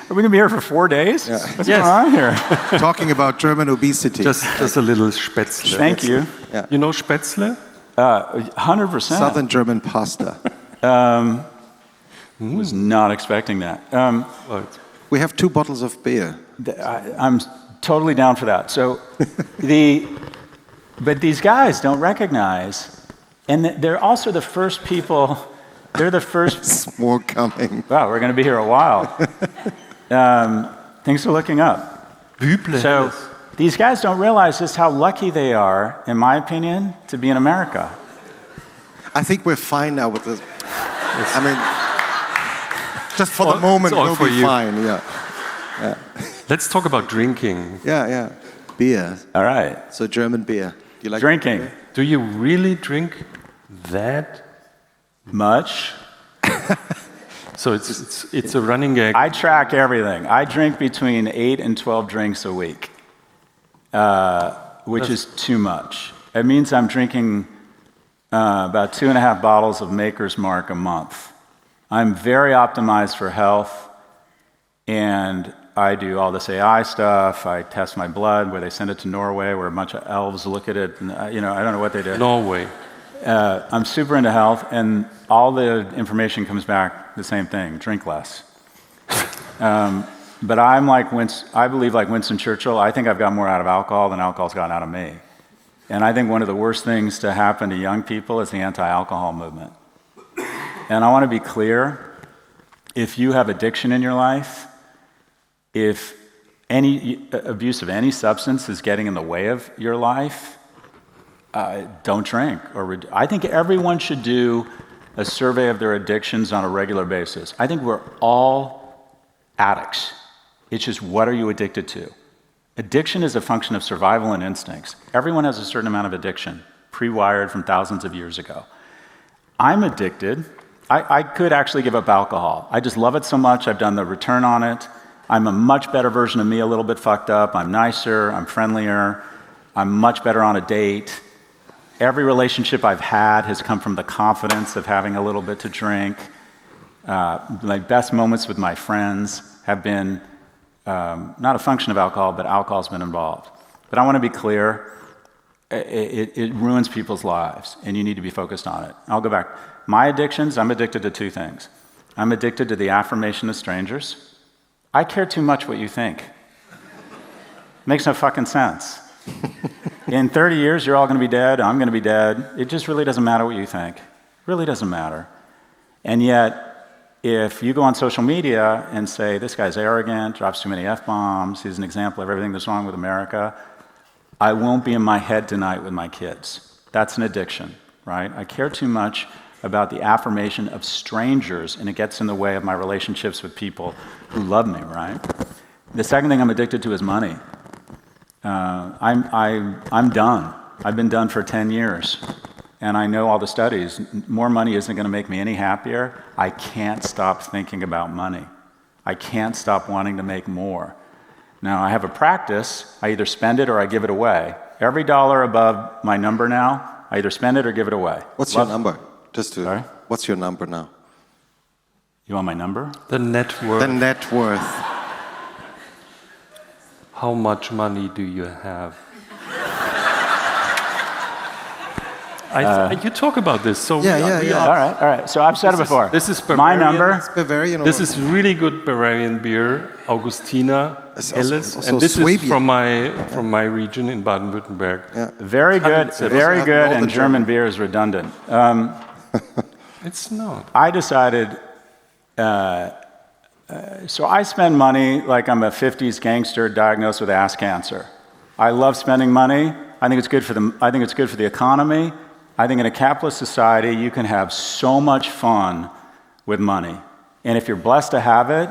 we going to be here for 4 days? Yeah. What's going on here? Talking about German obesity. Just a little Spätzle. Thank you. Yeah. You know Spätzle? 100%. Southern German pasta. Was not expecting that. We have 2 bottles of beer. I'm totally down for that. So But these guys don't recognize, and they're also the first people, they're the first. There's more coming. Wow, we're going to be here a while. Things are looking up. So these guys don't realize just how lucky they are, in my opinion, to be in America. I think we're fine now with this. I mean, just for the moment, we'll be fine. Yeah. Let's talk about drinking. Yeah. Beer. All right. So German beer. Do you like drinking? Beer? Do you really drink that much? So it's a running gag. I track everything. I drink between 8 and 12 drinks a week, which is too much. It means I'm drinking about 2.5 bottles of Maker's Mark a month. I'm very optimized for health, and I do all this AI stuff. I test my blood, where they send it to Norway, where a bunch of elves look at it, and I don't know what they do. Norway. I'm super into health, and all the information comes back the same thing: drink less. But I'm like I believe like Winston Churchill. I think I've got more out of alcohol than alcohol's gotten out of me. And I think one of the worst things to happen to young people is the anti-alcohol movement. And I want to be clear: if you have addiction in your life, if any abuse of any substance is getting in the way of your life, don't drink. I think everyone should do a survey of their addictions on a regular basis. I think we're all addicts. It's just, what are you addicted to? Addiction is a function of survival and instincts. Everyone has a certain amount of addiction, pre-wired from thousands of years ago. I'm addicted. I could actually give up alcohol. I just love it so much. I've done the return on it. I'm a much better version of me, a little bit fucked up. I'm nicer. I'm friendlier. I'm much better on a date. Every relationship I've had has come from the confidence of having a little bit to drink. My best moments with my friends have been not a function of alcohol, but alcohol's been involved. But I want to be clear, it ruins people's lives, and you need to be focused on it. I'll go back. My addictions, I'm addicted to 2 things. I'm addicted to the affirmation of strangers. I care too much what you think. Makes no fucking sense. In 30 years, you're all going to be dead. I'm going to be dead. It just really doesn't matter what you think. It really doesn't matter. And yet, if you go on social media and say, this guy's arrogant, drops too many F-bombs, he's an example of everything that's wrong with America, I won't be in my head tonight with my kids. That's an addiction, right? I care too much about the affirmation of strangers, and it gets in the way of my relationships with people who love me, right? The second thing I'm addicted to is money. I'm done. I've been done for 10 years, and I know all the studies. More money isn't going to make me any happier. I can't stop thinking about money. I can't stop wanting to make more. Now, I have a practice. I either spend it or I give it away. Every dollar above my number now, I either spend it or give it away. What's your number? Sorry? What's your number now? You want my number? The net worth. The net worth. How much money do you have? You talk about this, so yeah. All right. So I've said it before. This is my number. Bavarian. This is really good Bavarian beer, Augustina Helles, and this Swabian. is from my region in Baden-Württemberg. Yeah. Very good, and German beer is redundant. It's not. I decided. So I spend money like I'm a 50s gangster diagnosed with ass cancer. I love spending money. I think it's good for the economy. I think in a capitalist society, you can have so much fun with money. And if you're blessed to have it,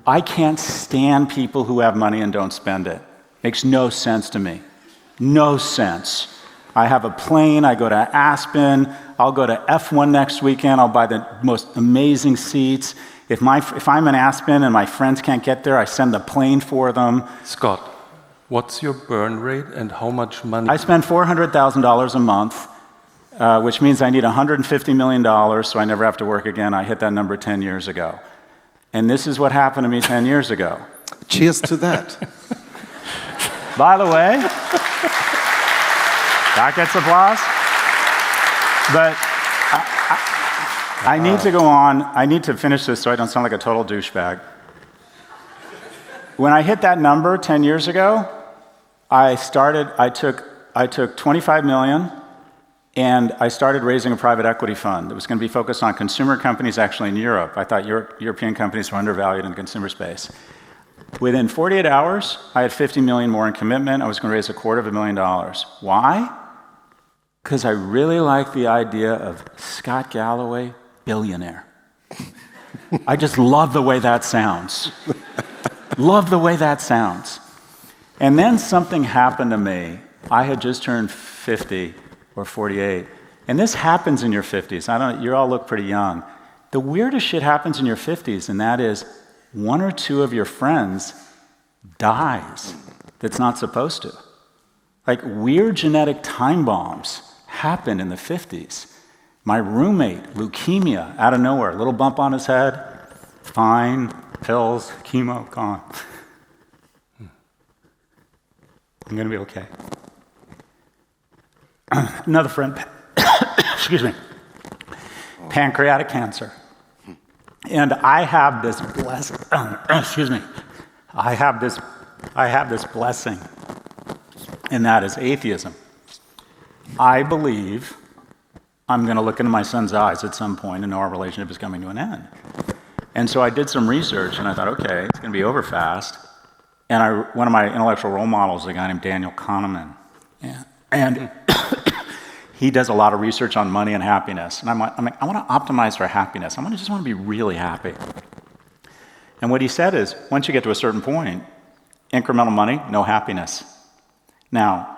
I can't stand people who have money and don't spend it. Makes no sense to me. No sense. I have a plane, I go to Aspen, I'll go to F1 next weekend, I'll buy the most amazing seats. If I'm in Aspen and my friends can't get there, I send the plane for them. Scott, what's your burn rate and how much money? I spend $400,000 a month, which means I need $150 million so I never have to work again. I hit that number 10 years ago. And this is what happened to me 10 years ago. Cheers to that. By the way, that gets applause. But I need to go on. I need to finish this so I don't sound like a total douchebag. When I hit that number 10 years ago, I took I took 25 million and I started raising a private equity fund that was going to be focused on consumer companies actually in Europe. I thought European companies were undervalued in the consumer space. Within 48 hours, I had 50 million more in commitment. I was going to raise $250,000. Why? Because I really like the idea of Scott Galloway, billionaire. I just love the way that sounds. Love the way that sounds. And then something happened to me. I had just turned 50 or 48. And this happens in your 50s. You all look pretty young. The weirdest shit happens in your 50s, and that is one or two of your friends dies that's not supposed to. Like weird genetic time bombs happen in the 50s. My roommate, leukemia, out of nowhere, little bump on his head, fine, pills, chemo, gone. I'm gonna be okay. Another friend, excuse me, pancreatic cancer. And I have this blessing, I have this blessing, and that is atheism. I believe I'm going to look into my son's eyes at some point and know our relationship is coming to an end. And so I did some research, and I thought, okay, it's going to be over fast. And one of my intellectual role models is a guy named Daniel Kahneman. And he does a lot of research on money and happiness. And I'm like, I want to optimize for happiness. I just want to be really happy. And what he said is, once you get to a certain point, incremental money, no happiness. Now,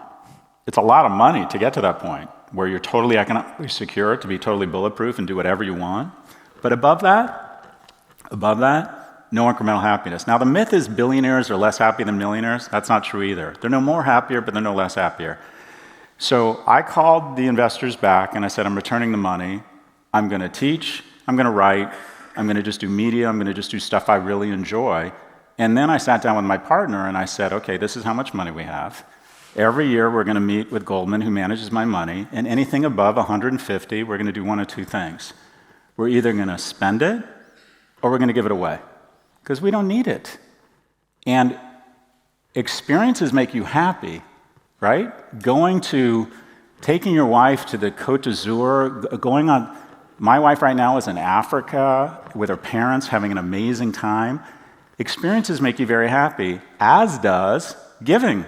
it's a lot of money to get to that point where you're totally economically secure, to be totally bulletproof and do whatever you want. But above that, no incremental happiness. Now, the myth is billionaires are less happy than millionaires. That's not true either. They're no more happier, but they're no less happier. So I called the investors back and I said, I'm returning the money. I'm going to teach. I'm going to write. I'm going to just do media. I'm going to just do stuff I really enjoy. And then I sat down with my partner and I said, okay, this is how much money we have. Every year we're going to meet with Goldman, who manages my money, and anything above 150, we're going to do one of two things. We're either going to spend it or we're going to give it away because we don't need it. And experiences make you happy. Right? Taking your wife to the Côte d'Azur, my wife right now is in Africa with her parents having an amazing time. Experiences make you very happy, as does giving.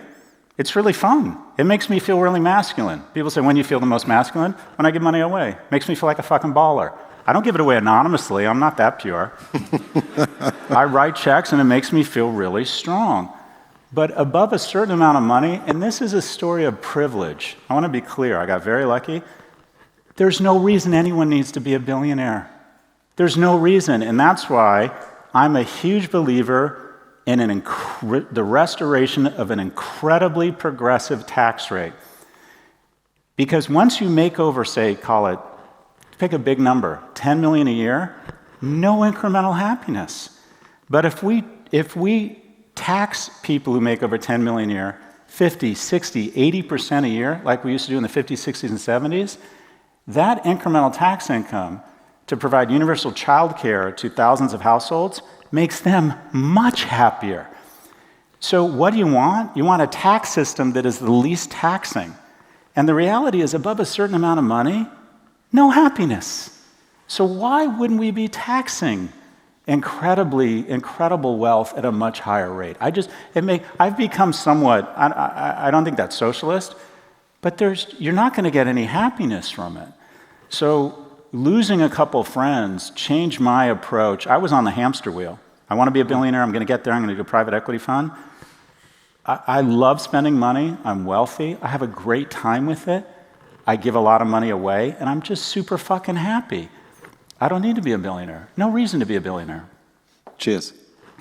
It's really fun. It makes me feel really masculine. People say, when you feel the most masculine? When I give money away. It makes me feel like a fucking baller. I don't give it away anonymously. I'm not that pure. I write checks and it makes me feel really strong. But above a certain amount of money, and this is a story of privilege. I want to be clear. I got very lucky. There's no reason anyone needs to be a billionaire. There's no reason. And that's why I'm a huge believer in the restoration of an incredibly progressive tax rate. Because once you make over, say, pick a big number, 10 million a year, no incremental happiness. But if we tax people who make over 10 million a year 50, 60, 80% a year, like we used to do in the 50s, 60s, and 70s, that incremental tax income to provide universal child care to thousands of households makes them much happier. So what do you want? You want a tax system that is the least taxing. And the reality is, above a certain amount of money, no happiness. So why wouldn't we be taxing incredible wealth at a much higher rate? I've become somewhat, I don't think that's socialist, but you're not going to get any happiness from it. So losing a couple friends changed my approach. I was on the hamster wheel. I want to be a billionaire. I'm going to get there. I'm going to do a private equity fund. I love spending money. I'm wealthy. I have a great time with it. I give a lot of money away, and I'm just super fucking happy. I don't need to be a billionaire. No reason to be a billionaire. Cheers.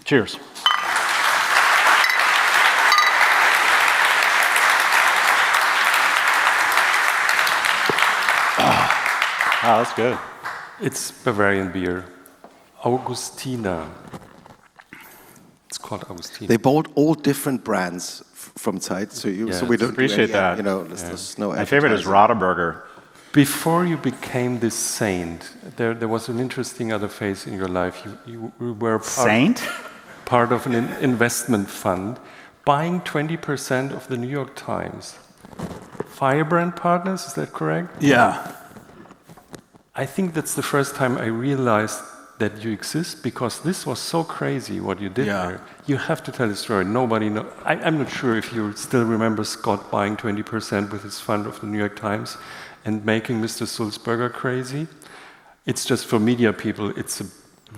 Cheers. Wow, that's good. It's Bavarian beer. Augustina. It's called Augustina. They bought all different brands from Zeit, so we don't appreciate that. There's no. My favorite is Rotaburger. Before you became this saint, there was an interesting other phase in your life. You were part of an investment fund, buying 20% of the New York Times. Firebrand Partners, is that correct? Yeah. I think that's the first time I realized that you exist, because this was so crazy what you did there. You have to tell the story. Nobody knows. I'm not sure if you still remember Scott buying 20% with his fund of the New York Times and making Mr. Sulzberger crazy. It's just for media people, it's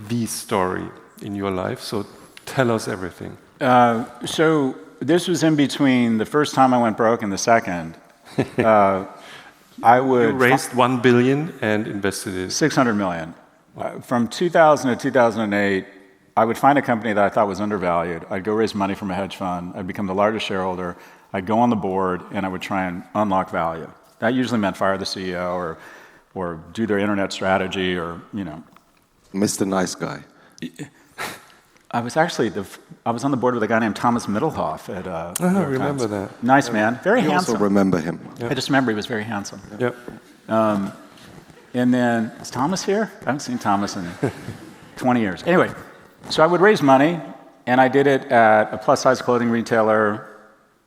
the story in your life. So tell us everything. So this was in between the first time I went broke and the second. You raised $1 billion and invested it. $600 million. From 2000 to 2008, I would find a company that I thought was undervalued. I'd go raise money from a hedge fund. I'd become the largest shareholder. I'd go on the board, and I would try and unlock value. That usually meant fire the CEO or do their internet strategy or, Mr. Nice Guy. I was actually I was on the board with a guy named Thomas Middelhoff at I remember that. Nice man, very handsome. I also remember him. I just remember he was very handsome. Yep. And then, is Thomas here? I haven't seen Thomas in 20 years. Anyway, so I would raise money, and I did it at a plus-size clothing retailer,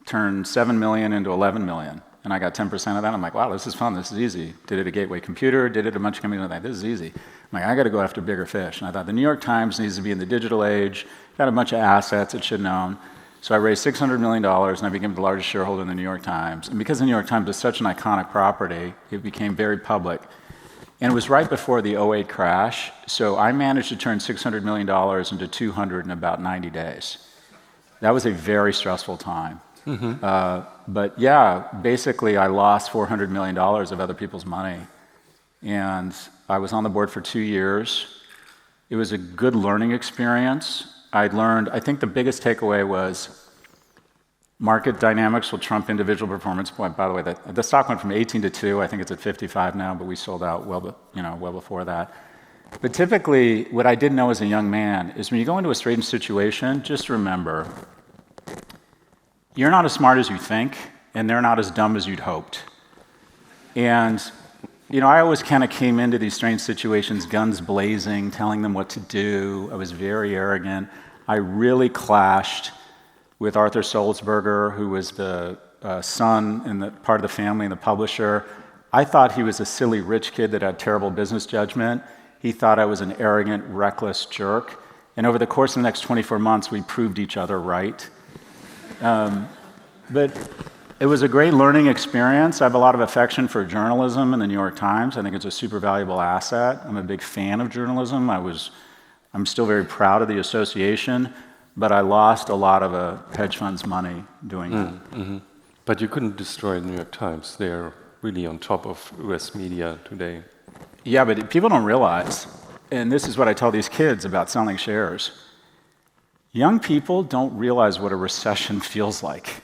turned $7 million into $11 million, and I got 10% of that. I'm like, wow, this is fun, this is easy. Did it at Gateway Computer, did it at a bunch of companies, like, this is easy. I'm like, I got to go after bigger fish. And I thought the New York Times needs to be in the digital age, got a bunch of assets it should own. So I raised $600 million, and I became the largest shareholder in the New York Times. And because the New York Times is such an iconic property, it became very public. And it was right before the '08 crash, so I managed to turn $600 million into 200 in about 90 days. That was a very stressful time. But yeah, basically I lost $400 million of other people's money. And I was on the board for 2 years. It was a good learning experience. I think the biggest takeaway was market dynamics will trump individual performance. By the way, the stock went from 18 to 2. I think it's at 55 now, but we sold out well before that. But typically, what I didn't know as a young man is when you go into a strange situation, just remember, you're not as smart as you think, and they're not as dumb as you'd hoped. And I always kind of came into these strange situations, guns blazing, telling them what to do. I was very arrogant. I really clashed with Arthur Sulzberger, who was the son and the part of the family and the publisher. I thought he was a silly rich kid that had terrible business judgment. He thought I was an arrogant, reckless jerk. And over the course of the next 24 months, we proved each other right. But it was a great learning experience. I have a lot of affection for journalism and the New York Times. I think it's a super valuable asset. I'm a big fan of journalism. I'm still very proud of the association, but I lost a lot of a hedge fund's money doing that. But you couldn't destroy the New York Times. They're really on top of US media today. Yeah, but people don't realize, and this is what I tell these kids about selling shares, young people don't realize what a recession feels like.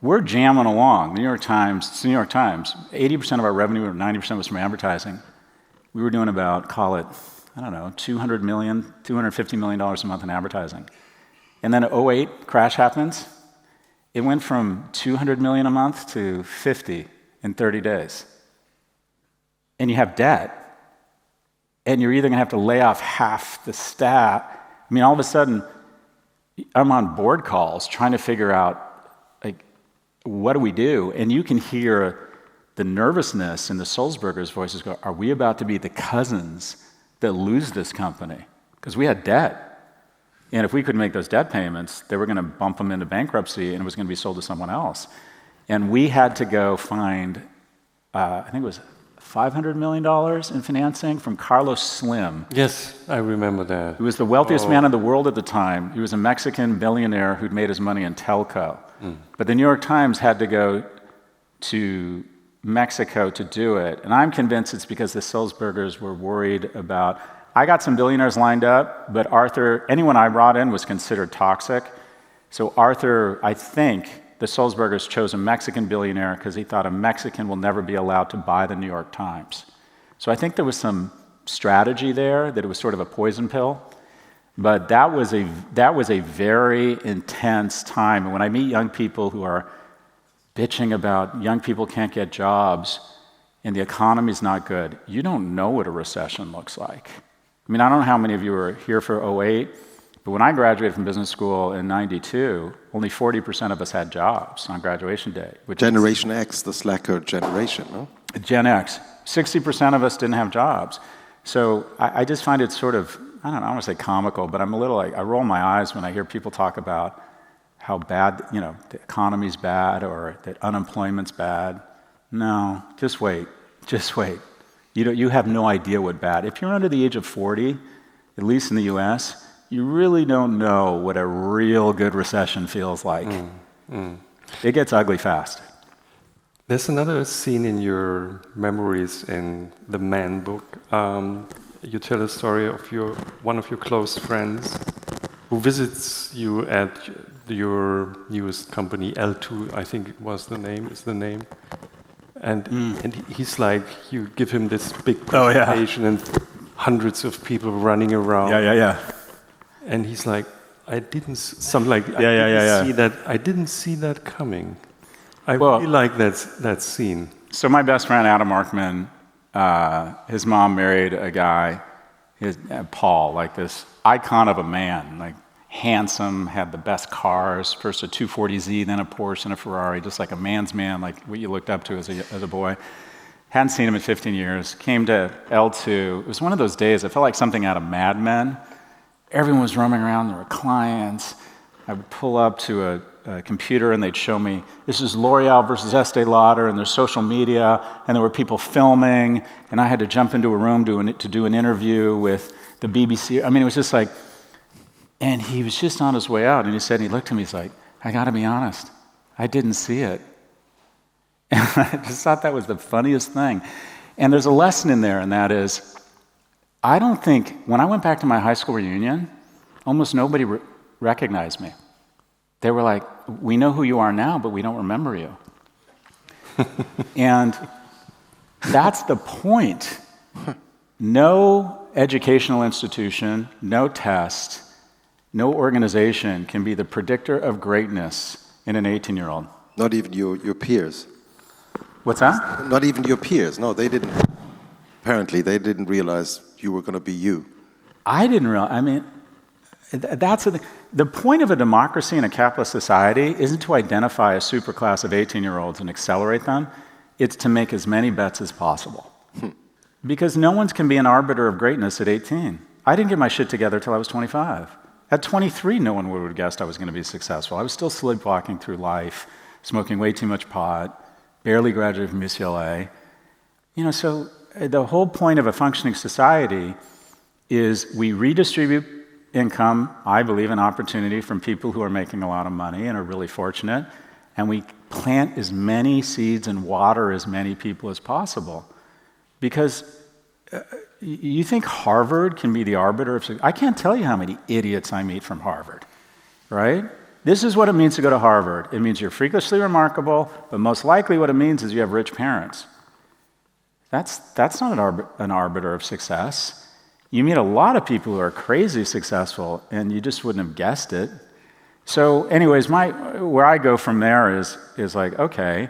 We're jamming along. The New York Times, it's the New York Times. 80% of our revenue, or 90% was from advertising. We were doing about, call it, $200 million, $250 million a month in advertising. And then at '08, crash happens. It went from $200 million a month to 50 in 30 days. And you have debt. And you're either going to have to lay off half the staff. I mean, all of a sudden, I'm on board calls trying to figure out, what do we do? And you can hear the nervousness in the Sulzberger's voices go, are we about to be the cousins that lose this company? Because we had debt. And if we couldn't make those debt payments, they were going to bump them into bankruptcy and it was going to be sold to someone else. And we had to go find, I think it was $500 million in financing from Carlos Slim. Yes, I remember that. He was the wealthiest man in the world at the time. He was a Mexican billionaire who'd made his money in telco. But the New York Times had to go to Mexico to do it. And I'm convinced it's because the Sulzbergers were worried about, I got some billionaires lined up, but anyone I brought in was considered toxic. So Arthur, I think, the Sulzbergers chose a Mexican billionaire because he thought a Mexican will never be allowed to buy the New York Times. So I think there was some strategy there, that it was sort of a poison pill. But that was a very intense time. And when I meet young people who are bitching about young people can't get jobs and the economy's not good, you don't know what a recession looks like. I mean, I don't know how many of you were here for '08, but But when I graduated from business school in '92, only 40% of us had jobs on graduation day. Generation X, the slacker generation, no? Gen X. 60% of us didn't have jobs. So I just find it sort of, I don't want to say comical, but I'm a little like, I roll my eyes when I hear people talk about how bad, the economy's bad or that unemployment's bad. No, just wait. Just wait. You have no idea what bad. If you're under the age of 40, at least in the US, you really don't know what a real good recession feels like. It gets ugly fast. There's another scene in your memories in the Man book. You tell a story of one of your close friends who visits you at your newest company, L2, I think is the name. And he's like, you give him this big presentation and hundreds of people running around. Yeah. And he's like, I didn't see that coming. I really like that scene. So my best friend, Adam Arkman, his mom married a guy, Paul, like this icon of a man, like handsome, had the best cars, first a 240Z, then a Porsche and a Ferrari, just like a man's man, like what you looked up to as a boy. Hadn't seen him in 15 years. Came to L2. It was one of those days, it felt like something out of Mad Men. Everyone was roaming around, there were clients. I would pull up to a computer and they'd show me, this is L'Oreal versus Estee Lauder, and there's social media, and there were people filming, and I had to jump into a room to do an interview with the BBC. I mean, it was just like, and he was just on his way out, and he looked at me, he's like, I gotta be honest, I didn't see it. And I just thought that was the funniest thing. And there's a lesson in there, and that is, I don't think, when I went back to my high school reunion, almost nobody recognized me. They were like, we know who you are now, but we don't remember you. And that's the point. No educational institution, no test, no organization can be the predictor of greatness in an 18-year-old. Not even your peers. What's that? Not even your peers. No, they didn't. Apparently, they didn't realize you were going to be you. I didn't realize. I mean, the point of a democracy in a capitalist society isn't to identify a superclass of 18-year-olds and accelerate them. It's to make as many bets as possible. Because no one can be an arbiter of greatness at 18. I didn't get my shit together till I was 25. At 23, no one would have guessed I was going to be successful. I was still sleepwalking through life, smoking way too much pot, barely graduated from UCLA. So the whole point of a functioning society is we redistribute income, I believe, an opportunity from people who are making a lot of money and are really fortunate, and we plant as many seeds and water as many people as possible. Because you think Harvard can be the arbiter of success? I can't tell you how many idiots I meet from Harvard, right? This is what it means to go to Harvard. It means you're freakishly remarkable, but most likely what it means is you have rich parents. That's not an arbiter of success. You meet a lot of people who are crazy successful, and you just wouldn't have guessed it. So anyways, where I go from there is like, okay,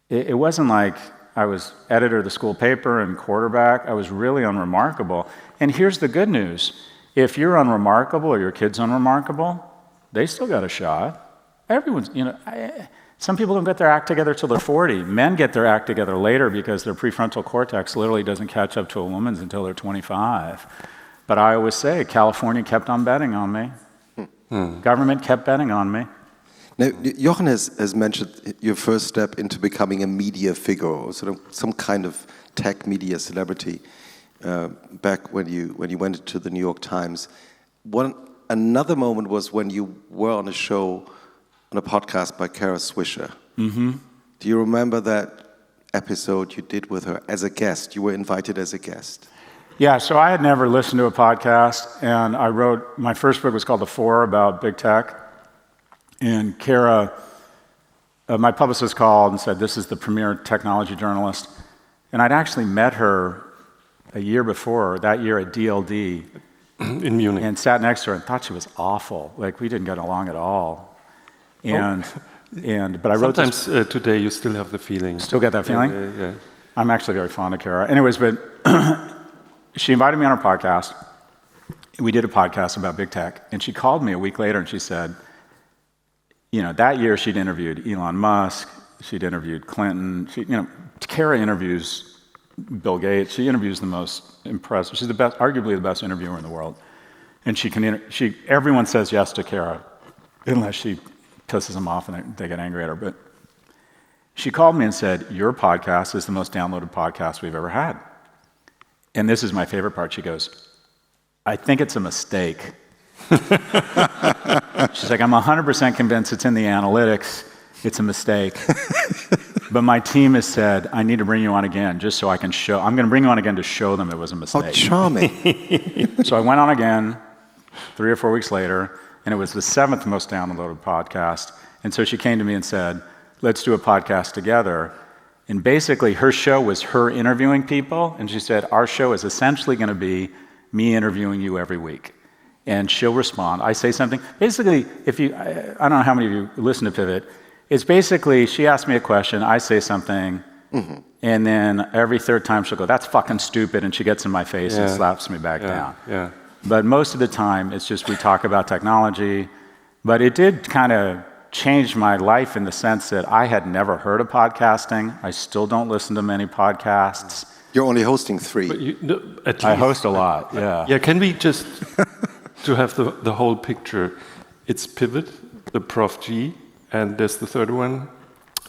it wasn't like I was editor of the school paper and quarterback. I was really unremarkable. And here's the good news. If you're unremarkable or your kid's unremarkable, they still got a shot. Everyone's, some people don't get their act together till they're 40. Men get their act together later because their prefrontal cortex literally doesn't catch up to a woman's until they're 25. But I always say, California kept on betting on me. Government kept betting on me. Now, Jochen has mentioned your first step into becoming a media figure, or sort of some kind of tech media celebrity, back when you went into the New York Times. Another moment was when you were on a show, on a podcast by Kara Swisher. Mm-hmm. Do you remember that episode you did with her as a guest? You were invited as a guest. Yeah, so I had never listened to a podcast, and I wrote, my first book was called The Four, about big tech. And Kara, my publicist called and said, this is the premier technology journalist. And I'd actually met her a year before, that year at DLD. In Munich. And sat next to her and thought she was awful. Like, we didn't get along at all. But I wrote sometimes today you still have the feeling. Still get that feeling? Yeah. I'm actually very fond of Kara. Anyways, but she invited me on her podcast. we did a podcast about big tech, and she called me a week later and she said, that year she'd interviewed Elon Musk, she'd interviewed Clinton, Kara interviews Bill Gates, she interviews the most impressive, she's arguably the best interviewer in the world. And everyone says yes to Kara, unless she pisses them off and they get angry at her. But she called me and said, your podcast is the most downloaded podcast we've ever had. And this is my favorite part. She goes, I think it's a mistake. She's like, I'm 100% convinced it's in the analytics. It's a mistake. But my team has said, I need to bring you on again just so I can show. I'm going to bring you on again to show them it was a mistake. How charming. So I went on again 3 or 4 weeks later, and it was the 7th most downloaded podcast. And so she came to me and said, let's do a podcast together. And basically, her show was her interviewing people. And she said, our show is essentially going to be me interviewing you every week. And she'll respond. I say something. Basically, I don't know how many of you listen to Pivot. It's basically, she asks me a question, I say something, and then every third time she'll go, that's fucking stupid, and she gets in my face and slaps me back down. Yeah. But most of the time, it's just we talk about technology. But it did kind of change my life in the sense that I had never heard of podcasting. I still don't listen to many podcasts. You're only hosting 3. But I host a lot, yeah. Yeah, can we just, to have the whole picture, it's Pivot, the Prof G, and there's the third one?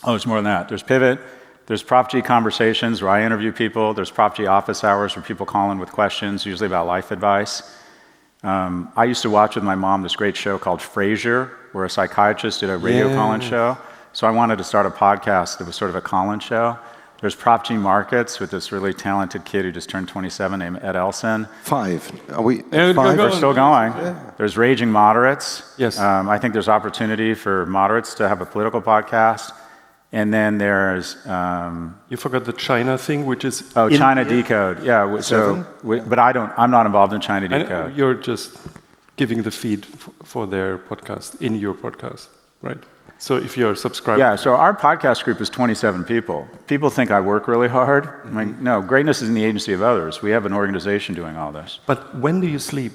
Oh, there's more than that. There's Pivot, there's Prof G Conversations, where I interview people. There's Prof G Office Hours, where people call in with questions, usually about life advice. I used to watch with my mom this great show called Frasier, where a psychiatrist did a radio call-in show. So I wanted to start a podcast that was sort of a call-in show. There's Prop G Markets with this really talented kid who just turned 27 named Ed Elson. 5. Are we 5? We're still going. Yeah. There's Raging Moderates. Yes. I think there's opportunity for moderates to have a political podcast. And then there's... you forgot the China thing, which is... Oh, China Decode. Yeah, but I'm not involved in China Decode. You're just giving the feed for their podcast in your podcast, right? So if you're subscribed... Yeah, so our podcast group is 27 people. People think I work really hard. I'm like, no, greatness is in the agency of others. We have an organization doing all this. But when do you sleep?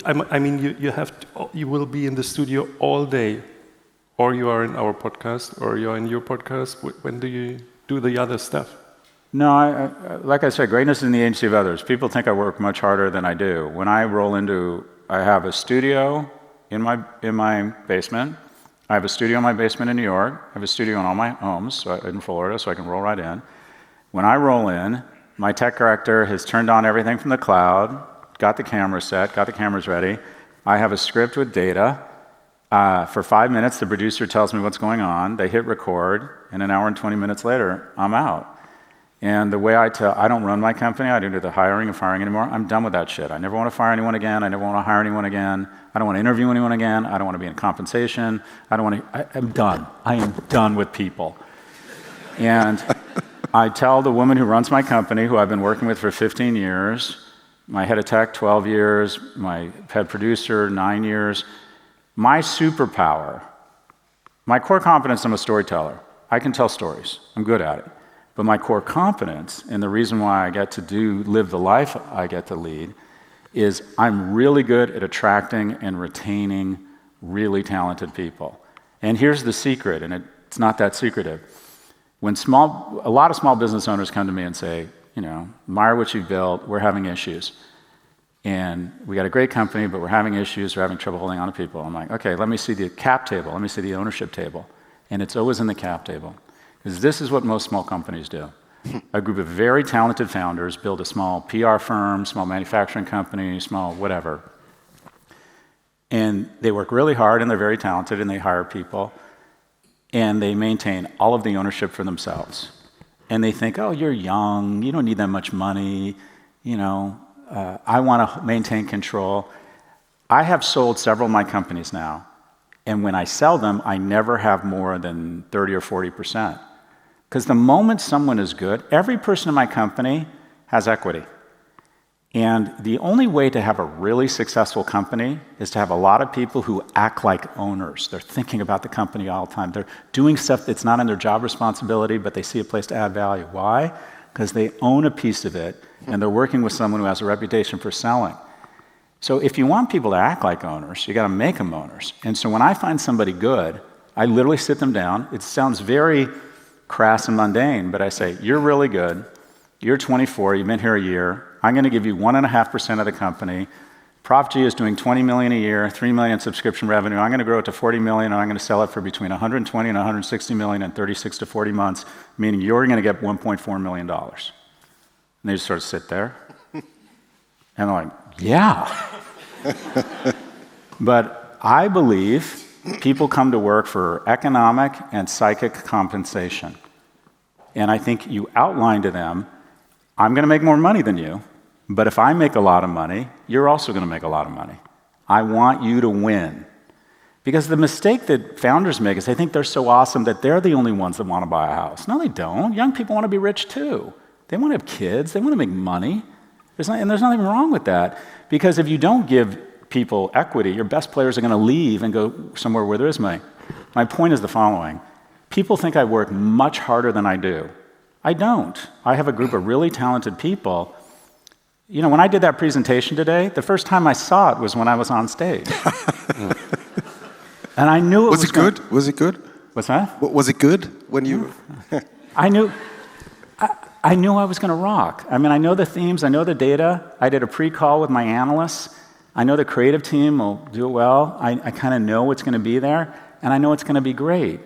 I mean, you will be in the studio all day, or you are in our podcast, or you are in your podcast. When do you do the other stuff? No, like I said, greatness is in the agency of others. People think I work much harder than I do. When I roll into... I have a studio in my basement. I have a studio in my basement in New York. I have a studio in all my homes in Florida, so I can roll right in. When I roll in, my tech director has turned on everything from the cloud, got the camera set, got the cameras ready. I have a script with data. For 5 minutes, the producer tells me what's going on. They hit record, and an hour and 20 minutes later, I'm out. And the way I don't run my company. I don't do the hiring and firing anymore. I'm done with that shit. I never want to fire anyone again. I never want to hire anyone again. I don't want to interview anyone again. I don't want to be in compensation. I'm done. I am done with people. And I tell the woman who runs my company, who I've been working with for 15 years, my head of tech, 12 years, my head producer, 9 years, my superpower, my core competence, I'm a storyteller. I can tell stories. I'm good at it. But my core competence, and the reason why I get to live the life I get to lead, is I'm really good at attracting and retaining really talented people. And here's the secret, and it's not that secretive. When a lot of small business owners come to me and say, admire what you've built, we're having issues. And we got a great company, but we're having issues, we're having trouble holding on to people. I'm like, okay, let me see the cap table, let me see the ownership table. And it's always in the cap table. Because this is what most small companies do. A group of very talented founders build a small PR firm, small manufacturing company, small whatever. And they work really hard, and they're very talented, and they hire people. And they maintain all of the ownership for themselves. And they think, oh, you're young, you don't need that much money, I want to maintain control. I have sold several of my companies now. And when I sell them, I never have more than 30 or 40%. Because the moment someone is good, every person in my company has equity. And the only way to have a really successful company is to have a lot of people who act like owners. They're thinking about the company all the time. They're doing stuff that's not in their job responsibility, but they see a place to add value. Why? Because they own a piece of it, and they're working with someone who has a reputation for selling. So if you want people to act like owners, you got to make them owners. And so when I find somebody good, I literally sit them down. It sounds very crass and mundane, but I say, you're really good. You're 24. You've been here a year. I'm going to give you 1.5% of the company. Prodigy is doing $20 million a year, $3 million subscription revenue. I'm going to grow it to $40 million, and I'm going to sell it for between $120 and $160 million in 36 to 40 months, meaning you're going to get $1.4 million. And they just sort of sit there. And they're like, yeah. But I believe people come to work for economic and psychic compensation. And I think you outline to them, I'm going to make more money than you, but if I make a lot of money, you're also going to make a lot of money. I want you to win. Because the mistake that founders make is they think they're so awesome that they're the only ones that want to buy a house. No, they don't. Young people want to be rich too. They want to have kids. They want to make money. And there's nothing wrong with that. Because if you don't give people equity, your best players are going to leave and go somewhere where there is money. My point is the following. People think I work much harder than I do. I don't. I have a group of really talented people. You know, when I did that presentation today, the first time I saw it was when I was on stage. And I knew it was good? Was it good? What's that? Was it good when you... I knew I was going to rock. I mean, I know the themes, I know the data. I did a pre-call with my analysts. I know the creative team will do it well. I kind of know what's going to be there, and I know it's going to be great.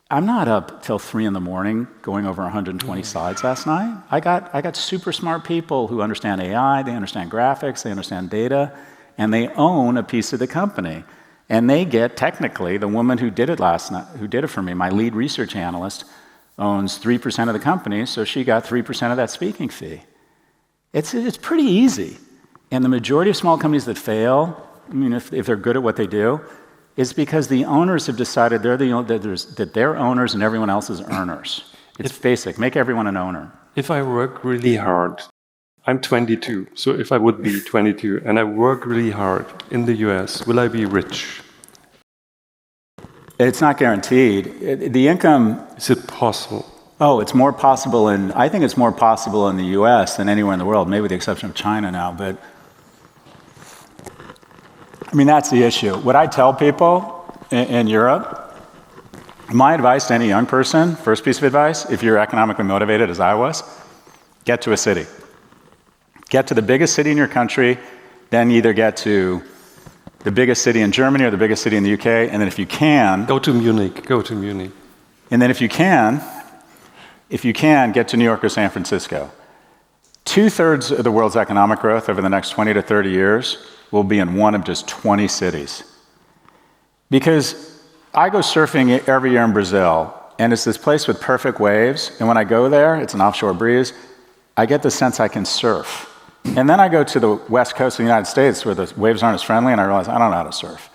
I'm not up till 3 in the morning going over 120 slides last night. I got super smart people who understand AI, they understand graphics, they understand data, and they own a piece of the company. And they get, technically, the woman who did it last night, who did it for me, my lead research analyst, owns 3% of the company, so she got 3% of that speaking fee. It's pretty easy. And the majority of small companies that fail, I mean, if they're good at what they do, is because the owners have decided that they're owners and everyone else is earners. It's basic. Make everyone an owner. If I work really hard, I'm 22, so if I would be 22 and I work really hard in the US, will I be rich? It's not guaranteed. The income... Is it possible? Oh, it's more possible I think it's more possible in the US than anywhere in the world, maybe with the exception of China now, but I mean, that's the issue. What I tell people in Europe, my advice to any young person, first piece of advice, if you're economically motivated as I was, get to a city. Get to the biggest city in your country, then either get to the biggest city in Germany or the biggest city in the UK, and then if you can... Go to Munich. And then if you can, get to New York or San Francisco. 2/3 of the world's economic growth over the next 20 to 30 years will be in one of just 20 cities. Because I go surfing every year in Brazil, and it's this place with perfect waves, and when I go there, it's an offshore breeze, I get the sense I can surf. And then I go to the west coast of the United States where the waves aren't as friendly, and I realize I don't know how to surf.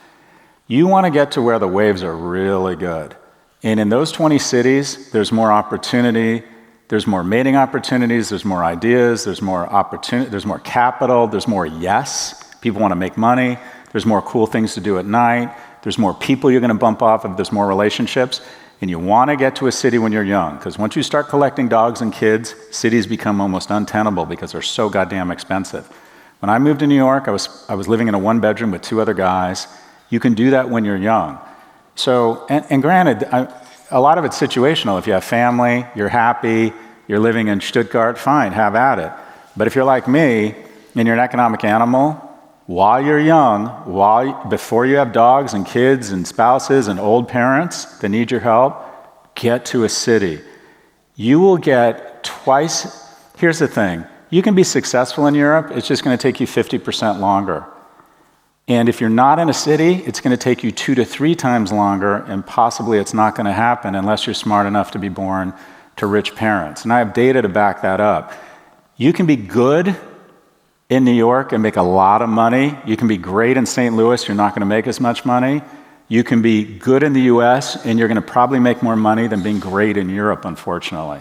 You want to get to where the waves are really good. And in those 20 cities, there's more opportunity, there's more mating opportunities, there's more ideas, there's more opportunity, there's more capital, there's more yes. People want to make money, there's more cool things to do at night, there's more people you're going to bump off of, there's more relationships. And you want to get to a city when you're young, because once you start collecting dogs and kids, cities become almost untenable because they're so goddamn expensive. When I moved to New York, I was living in a 1-bedroom with 2 other guys. You can do that when you're young. So, and granted, a lot of it's situational. If you have family, you're happy, you're living in Stuttgart, fine, have at it. But if you're like me, and you're an economic animal, while you're young, before you have dogs and kids and spouses and old parents that need your help, get to a city. You will get twice. Here's the thing. You can be successful in Europe. It's just going to take you 50% longer. And if you're not in a city, it's going to take you 2 to 3 times longer, and possibly it's not going to happen unless you're smart enough to be born to rich parents. And I have data to back that up. You can be good in New York and make a lot of money. You can be great in St. Louis, you're not going to make as much money. You can be good in the US and you're going to probably make more money than being great in Europe, unfortunately.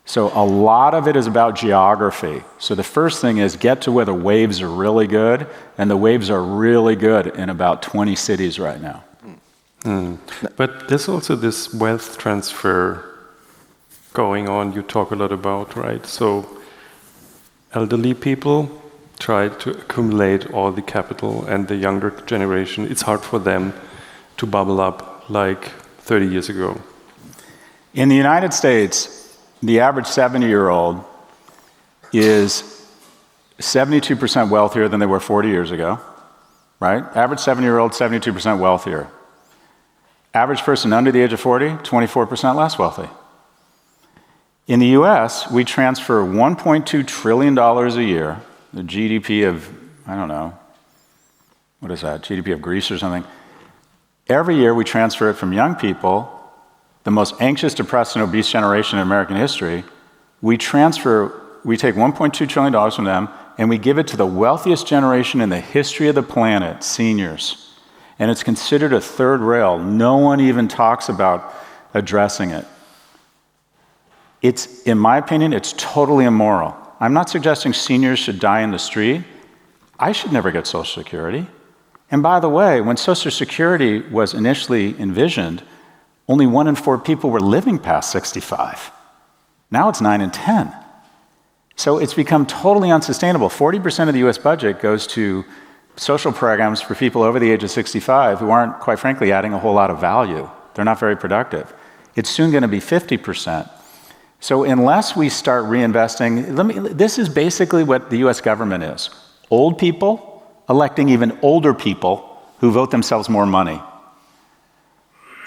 So a lot of it is about geography. So the first thing is get to where the waves are really good, and the waves are really good in about 20 cities right now. But there's also this wealth transfer going on you talk a lot about, right? So elderly people try to accumulate all the capital, and the younger generation, it's hard for them to bubble up like 30 years ago. In the United States, the average 70-year-old is 72% wealthier than they were 40 years ago, right? Average 70-year-old, 72% wealthier. Average person under the age of 40, 24% less wealthy. In the US, we transfer $1.2 trillion a year, the GDP of, I don't know, what is that, GDP of Greece or something. Every year we transfer it from young people, the most anxious, depressed, and obese generation in American history. We take $1.2 trillion from them, and we give it to the wealthiest generation in the history of the planet, seniors. And it's considered a third rail. No one even talks about addressing it. In my opinion, it's totally immoral. I'm not suggesting seniors should die in the street. I should never get Social Security. And by the way, when Social Security was initially envisioned, only 1 in 4 people were living past 65. Now it's 9 in 10. So it's become totally unsustainable. 40% of the US budget goes to social programs for people over the age of 65 who aren't, quite frankly, adding a whole lot of value. They're not very productive. It's soon going to be 50%. So unless we start reinvesting, this is basically what the US government is. Old people electing even older people who vote themselves more money.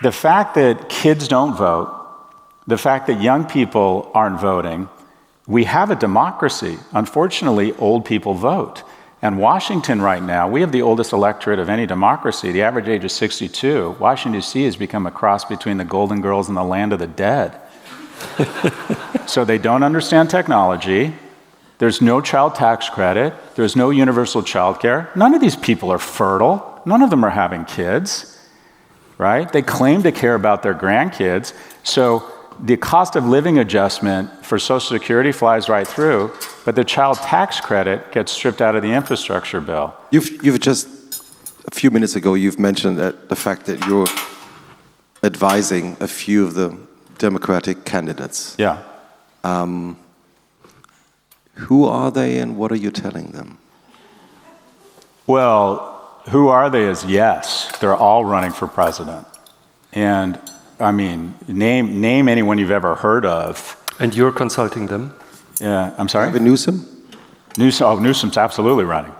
The fact that kids don't vote, the fact that young people aren't voting, we have a democracy. Unfortunately, old people vote. And Washington right now, we have the oldest electorate of any democracy. The average age is 62. Washington, D.C. has become a cross between the Golden Girls and the land of the dead. So they don't understand technology. There's no child tax credit. There's no universal child care. None of these people are fertile. None of them are having kids, right? They claim to care about their grandkids. So the cost of living adjustment for Social Security flies right through, but the child tax credit gets stripped out of the infrastructure bill. You've just, a few minutes ago, you've mentioned that the fact that you're advising a few of the Democratic candidates. Yeah. Who are they and what are you telling them? Well, who are they is yes. They're all running for president. And I mean, name anyone you've ever heard of. And you're consulting them? Yeah, I'm sorry? Newsom? Newsom's absolutely running.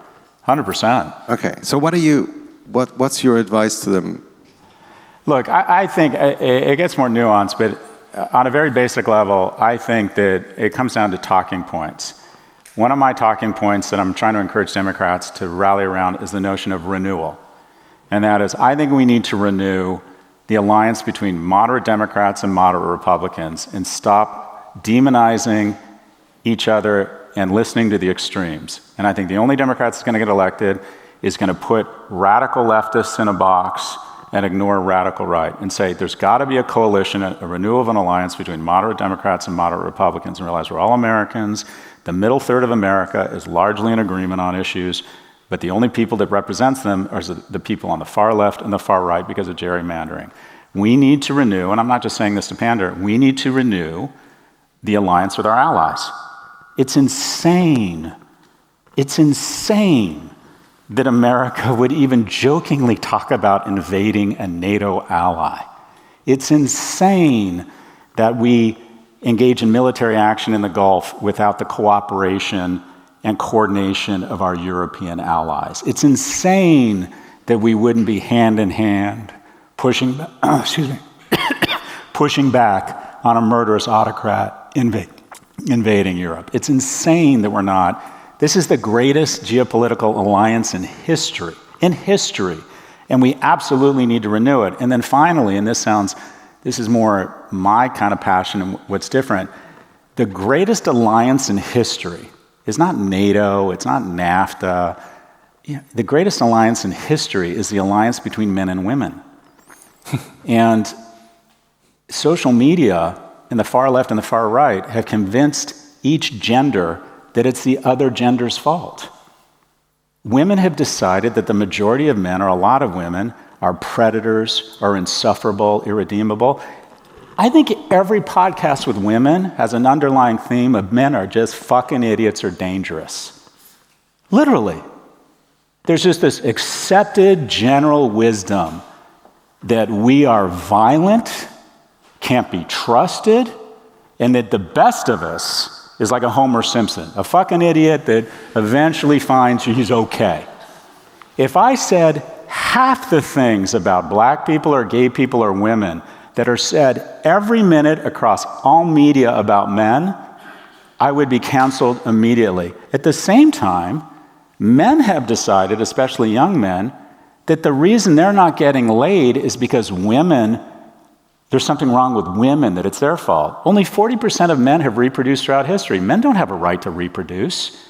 100%. Okay, so what's your advice to them? Look, I think it gets more nuanced, but on a very basic level, I think that it comes down to talking points. One of my talking points that I'm trying to encourage Democrats to rally around is the notion of renewal. And that is, I think we need to renew the alliance between moderate Democrats and moderate Republicans and stop demonizing each other and listening to the extremes. And I think the only Democrat that's going to get elected is going to put radical leftists in a box and ignore radical right and say there's got to be a coalition, a renewal of an alliance between moderate Democrats and moderate Republicans and realize we're all Americans. The middle third of America is largely in agreement on issues, but the only people that represents them are the people on the far left and the far right because of gerrymandering. We need to renew, and I'm not just saying this to pander, we need to renew the alliance with our allies. It's insane. It's insane that America would even jokingly talk about invading a NATO ally. It's insane that we engage in military action in the Gulf without the cooperation and coordination of our European allies. It's insane that we wouldn't be hand in hand pushing back on a murderous autocrat invading Europe. It's insane that we're not. This is the greatest geopolitical alliance in history, and we absolutely need to renew it. And then finally, and this is more my kind of passion and what's different, the greatest alliance in history is not NATO, it's not NAFTA. The greatest alliance in history is the alliance between men and women. And social media and the far left and the far right have convinced each gender that it's the other gender's fault. Women have decided that the majority of men, or a lot of women, are predators, are insufferable, irredeemable. I think every podcast with women has an underlying theme of men are just fucking idiots or dangerous. Literally. There's just this accepted general wisdom that we are violent, can't be trusted, and that the best of us is like a Homer Simpson, a fucking idiot that eventually finds he's okay. If I said half the things about black people or gay people or women that are said every minute across all media about men, I would be canceled immediately. At the same time, men have decided, especially young men, that the reason they're not getting laid is because women, there's something wrong with women, that it's their fault. Only 40% of men have reproduced throughout history. Men don't have a right to reproduce.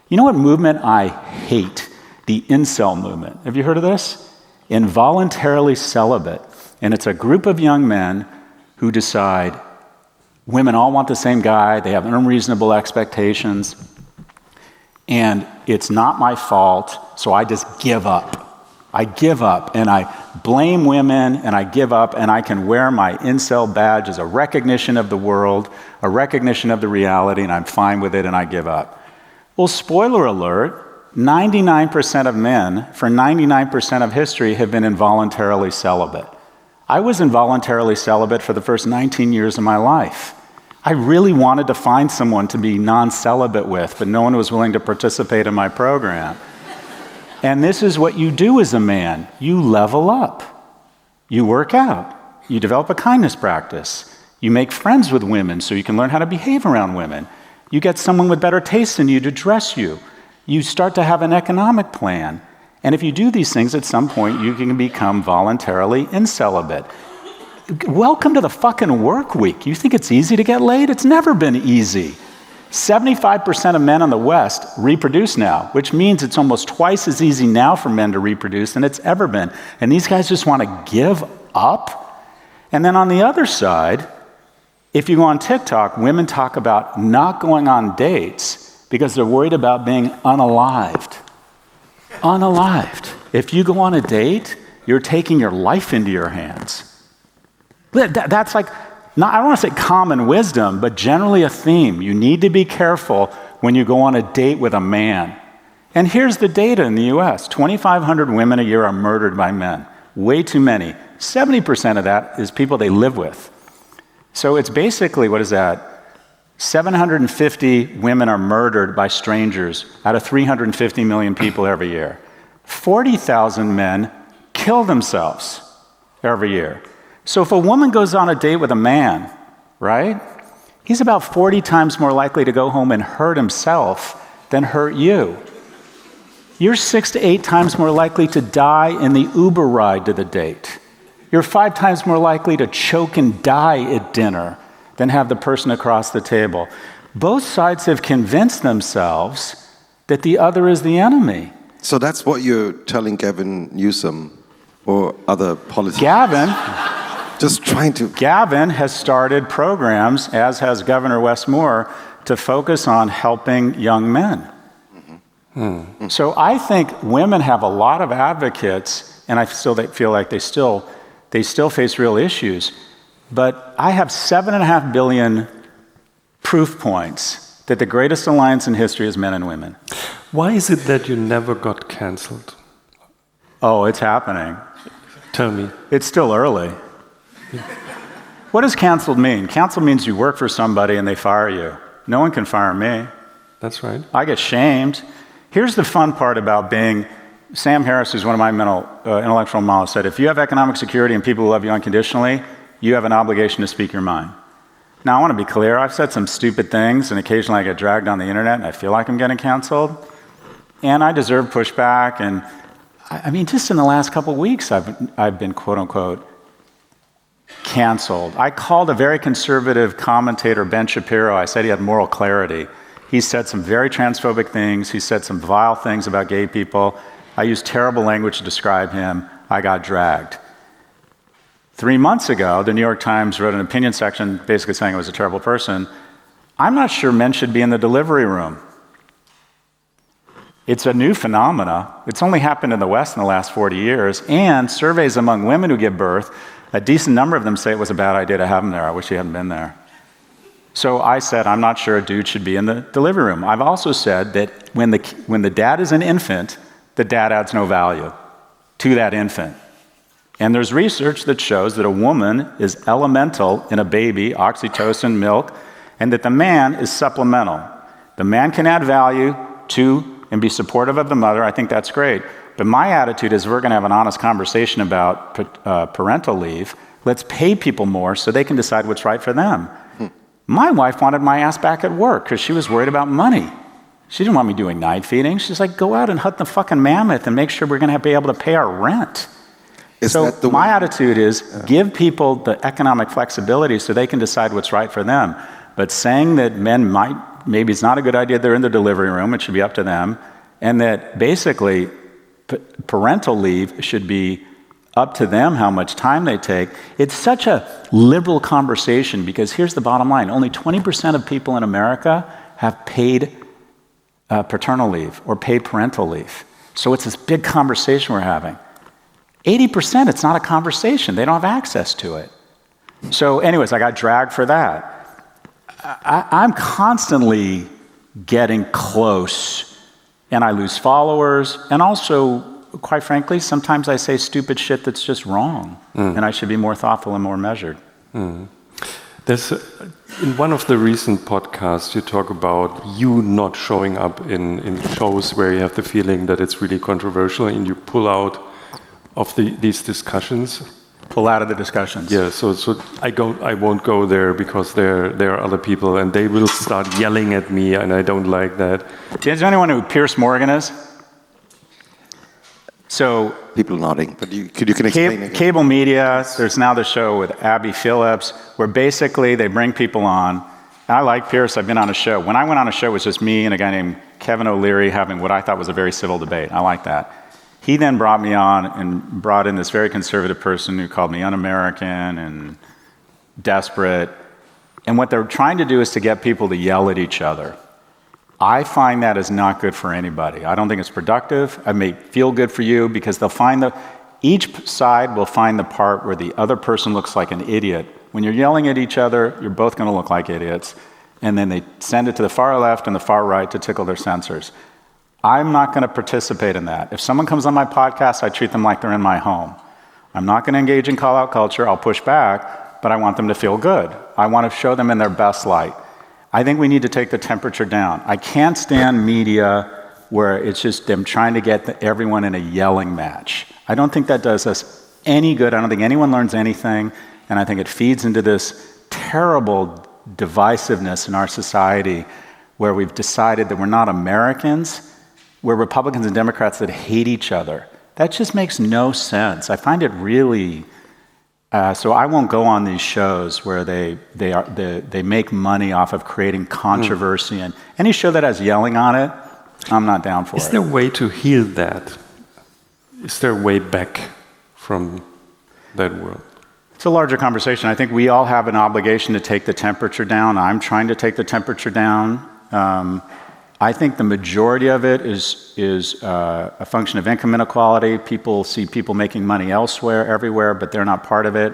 You know what movement I hate? The incel movement. Have you heard of this? Involuntarily celibate. And it's a group of young men who decide women all want the same guy, they have unreasonable expectations, and it's not my fault, so I just give up. I give up, and I blame women, and I give up, and I can wear my incel badge as a recognition of the world, a recognition of the reality, and I'm fine with it, and I give up. Well, spoiler alert, 99% of men, for 99% of history, have been involuntarily celibate. I was involuntarily celibate for the first 19 years of my life. I really wanted to find someone to be non-celibate with, but no one was willing to participate in my program. And this is what you do as a man. You level up. You work out. You develop a kindness practice. You make friends with women so you can learn how to behave around women. You get someone with better taste than you to dress you. You start to have an economic plan. And if you do these things, at some point, you can become voluntarily incelibate. Welcome to the fucking work week. You think it's easy to get laid? It's never been easy. 75% of men in the West reproduce now, which means it's almost twice as easy now for men to reproduce than it's ever been. And these guys just want to give up. And then on the other side, if you go on TikTok, women talk about not going on dates because they're worried about being unalived. Unalived. If you go on a date, you're taking your life into your hands. That's like, I don't want to say common wisdom, but generally a theme. You need to be careful when you go on a date with a man. And here's the data in the US. 2,500 women a year are murdered by men. Way too many. 70% of that is people they live with. So it's basically, what is that? 750 women are murdered by strangers out of 350 million people every year. 40,000 men kill themselves every year. So if a woman goes on a date with a man, right, he's about 40 times more likely to go home and hurt himself than hurt you. You're 6 to 8 times more likely to die in the Uber ride to the date. You're 5 times more likely to choke and die at dinner than have the person across the table. Both sides have convinced themselves that the other is the enemy. So that's what you're telling Gavin Newsom or other politicians? Gavin... Just trying to... Gavin has started programs, as has Governor Wes Moore, to focus on helping young men. Mm-hmm. So I think women have a lot of advocates, and I still feel like they still face real issues. But I have 7.5 billion proof points that the greatest alliance in history is men and women. Why is it that you never got canceled? Oh, it's happening. Tell me. It's still early. What does canceled mean? Canceled means you work for somebody and they fire you. No one can fire me. That's right. I get shamed. Here's the fun part about being... Sam Harris, who's one of my intellectual models, said, if you have economic security and people who love you unconditionally, you have an obligation to speak your mind. Now, I want to be clear. I've said some stupid things, and occasionally I get dragged on the internet, and I feel like I'm getting canceled. And I deserve pushback. And I mean, just in the last couple of weeks, I've been, quote-unquote, canceled. I called a very conservative commentator, Ben Shapiro. I said he had moral clarity. He said some very transphobic things. He said some vile things about gay people. I used terrible language to describe him. I got dragged. 3 months ago, the New York Times wrote an opinion section basically saying I was a terrible person. I'm not sure men should be in the delivery room. It's a new phenomena. It's only happened in the West in the last 40 years. And surveys among women who give birth, a decent number of them say it was a bad idea to have them there. I wish he hadn't been there. So I said, I'm not sure a dude should be in the delivery room. I've also said that when the dad is an infant, the dad adds no value to that infant. And there's research that shows that a woman is elemental in a baby, oxytocin, milk, and that the man is supplemental. The man can add value to and be supportive of the mother. I think that's great. But my attitude is we're going to have an honest conversation about parental leave. Let's pay people more so they can decide what's right for them. My wife wanted my ass back at work because she was worried about money. She didn't want me doing night feeding. She's like, go out and hunt the fucking mammoth and make sure we're going to be able to pay our rent. So my attitude is give people the economic flexibility so they can decide what's right for them. But saying that men maybe it's not a good idea they're in the delivery room, it should be up to them, and that basically parental leave should be up to them how much time they take. It's such a liberal conversation because here's the bottom line. Only 20% of people in America have paid paternal leave or paid parental leave. So it's this big conversation we're having. 80%, it's not a conversation. They don't have access to it. So anyways, I got dragged for that. I'm constantly getting close and I lose followers. And also, quite frankly, sometimes I say stupid shit that's just wrong. And I should be more thoughtful and more measured. There's in one of the recent podcasts, you talk about you not showing up in shows where you have the feeling that it's really controversial and you pull out of these discussions. Pull out of the discussions. Yeah, so I won't go there because there are other people and they will start yelling at me and I don't like that. Do you know anyone who Piers Morgan is? So people nodding, but you can explain again. Cable media, there's now the show with Abby Phillips, where basically they bring people on. I like Piers, I've been on a show. When I went on a show, it was just me and a guy named Kevin O'Leary having what I thought was a very civil debate. I like that. He then brought me on and brought in this very conservative person who called me un-American and desperate. And what they're trying to do is to get people to yell at each other. I find that is not good for anybody. I don't think it's productive. It may feel good for you because each side will find the part where the other person looks like an idiot. When you're yelling at each other, you're both going to look like idiots. And then they send it to the far left and the far right to tickle their sensors. I'm not going to participate in that. If someone comes on my podcast, I treat them like they're in my home. I'm not going to engage in call-out culture. I'll push back, but I want them to feel good. I want to show them in their best light. I think we need to take the temperature down. I can't stand media where it's just them trying to get everyone in a yelling match. I don't think that does us any good. I don't think anyone learns anything, and I think it feeds into this terrible divisiveness in our society where we've decided that we're not Americans. We're Republicans and Democrats that hate each other. That just makes no sense. I find it really... so I won't go on these shows where they make money off of creating controversy. And any show that has yelling on it, I'm not down for it. Is there a way to heal that? Is there a way back from that world? It's a larger conversation. I think we all have an obligation to take the temperature down. I'm trying to take the temperature down. I think the majority of it is a function of income inequality. People see people making money elsewhere, everywhere, but they're not part of it.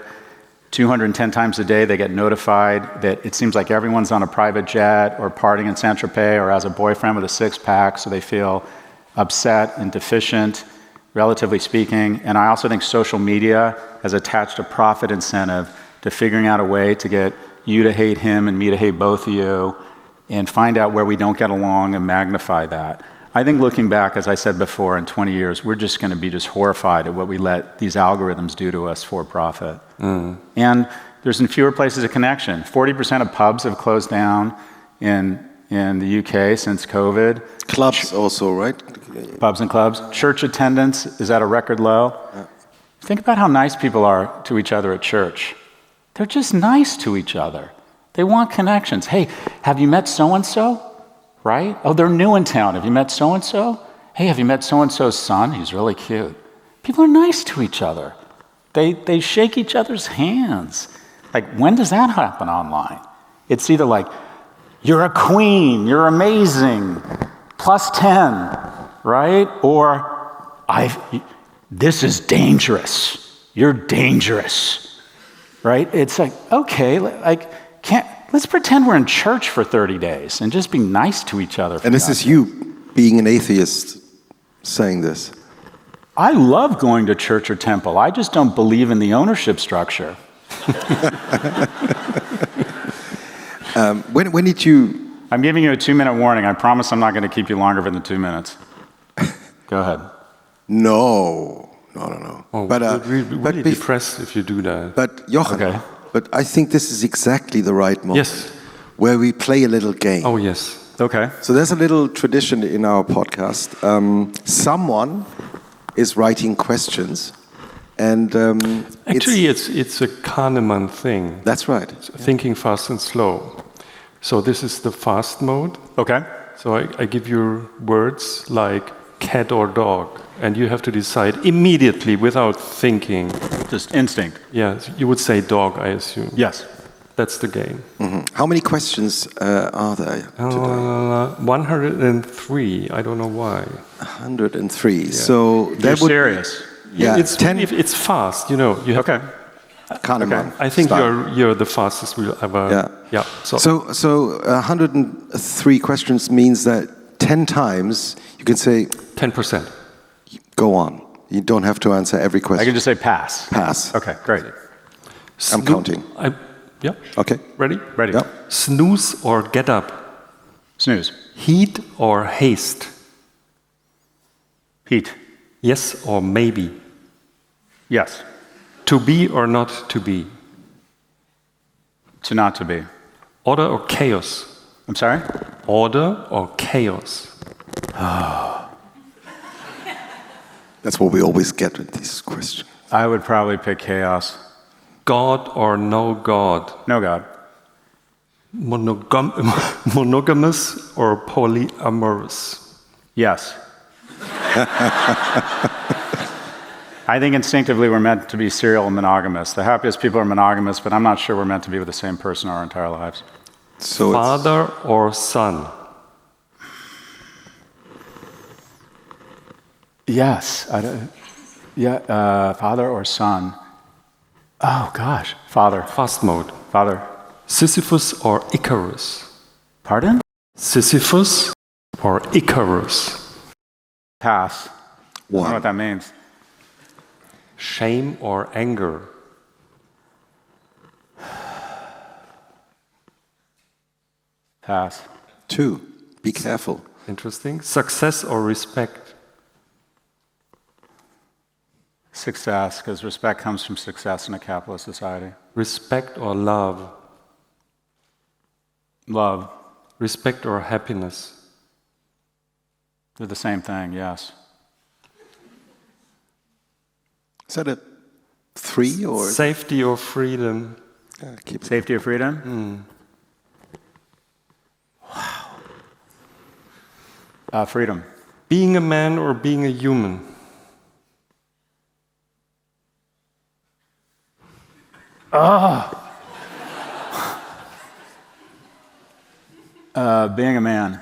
210 times a day they get notified that it seems like everyone's on a private jet or partying in Saint-Tropez or has a boyfriend with a six-pack, so they feel upset and deficient, relatively speaking. And I also think social media has attached a profit incentive to figuring out a way to get you to hate him and me to hate both of you, and find out where we don't get along and magnify that. I think looking back, as I said before, in 20 years, we're just going to be just horrified at what we let these algorithms do to us for profit. And there's in fewer places a connection. 40% of pubs have closed down in the UK since COVID. Clubs also, right? Pubs and clubs. Church attendance is at a record low. Think about how nice people are to each other at church. They're just nice to each other. They want connections. Hey, have you met so-and-so? Right? Oh, they're new in town. Have you met so-and-so? Hey, have you met so-and-so's son? He's really cute. People are nice to each other. They shake each other's hands. Like, when does that happen online? It's either like, you're a queen, you're amazing, +10, right? Or, this is dangerous. You're dangerous, right? It's like, okay, like, let's pretend we're in church for 30 days and just be nice to each other. And this is you, being an atheist, saying this. I love going to church or temple. I just don't believe in the ownership structure. When did you... I'm giving you a 2-minute warning. I promise I'm not going to keep you longer than the 2 minutes. Go ahead. No. Oh, really depressed if you do that. But Jochen, Okay. but I think this is exactly the right moment. Yes. Where we play a little game. Oh, yes. Okay. So there's a little tradition in our podcast. Someone is writing questions, and Actually, it's a Kahneman thing. That's right. Thinking fast and slow. So this is the fast mode. Okay. So I give you words like cat or dog, and you have to decide immediately without thinking. Just instinct. Yeah, you would say dog, I assume. Yes. That's the game. Mm-hmm. How many questions are there today? 103. I don't know why. 103. Yeah. So You're that would... serious. Yeah, it's 10... it's fast, you know. You have Okay. Kahneman. I think style. you're the fastest we'll ever. Yeah. Yeah. So 103 questions means that 10 times you can say, 10%. go on. You don't have to answer every question. I can just say pass. Pass. Okay, great. I'm counting. Yeah. Okay. Ready? Ready. Yeah. Snooze or get up? Snooze. Heat or haste? Heat. Yes or maybe? Yes. To be or not to be? To not to be. Order or chaos? I'm sorry? Order or chaos? That's what we always get with these questions. I would probably pick chaos. God or no God? No God. Monogamous or polyamorous? Yes. I think instinctively we're meant to be serial monogamous. The happiest people are monogamous, but I'm not sure we're meant to be with the same person our entire lives. So Father or son? Yes. Father or son. Oh, gosh. Father. Fast mode. Father. Sisyphus or Icarus? Pardon? Sisyphus or Icarus? Pass. I don't know what that means. Shame or anger? Pass. 2. Be careful. Interesting. Success or respect? Success, because respect comes from success in a capitalist society. Respect or love? Love. Respect or happiness? They're the same thing, yes. Is that a 3 or... Safety or freedom? keep it. Safety or freedom? Wow. Freedom. Being a man or being a human? Being a man.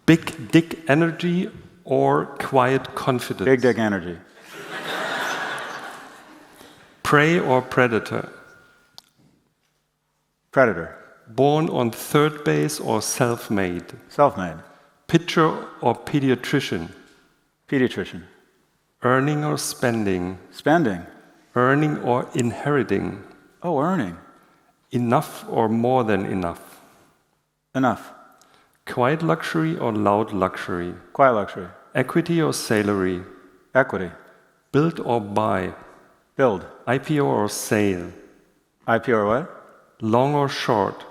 Big dick energy or quiet confidence? Big dick energy. Prey or predator? Predator. Born on third base or self-made? Self-made. Pitcher or pediatrician? Pediatrician. Earning or spending? Spending. Earning or inheriting? Oh, earning. Enough or more than enough? Enough. Quiet luxury or loud luxury? Quiet luxury. Equity or salary? Equity. Build or buy? Build. IPO or sale? IPO or what? Long or short?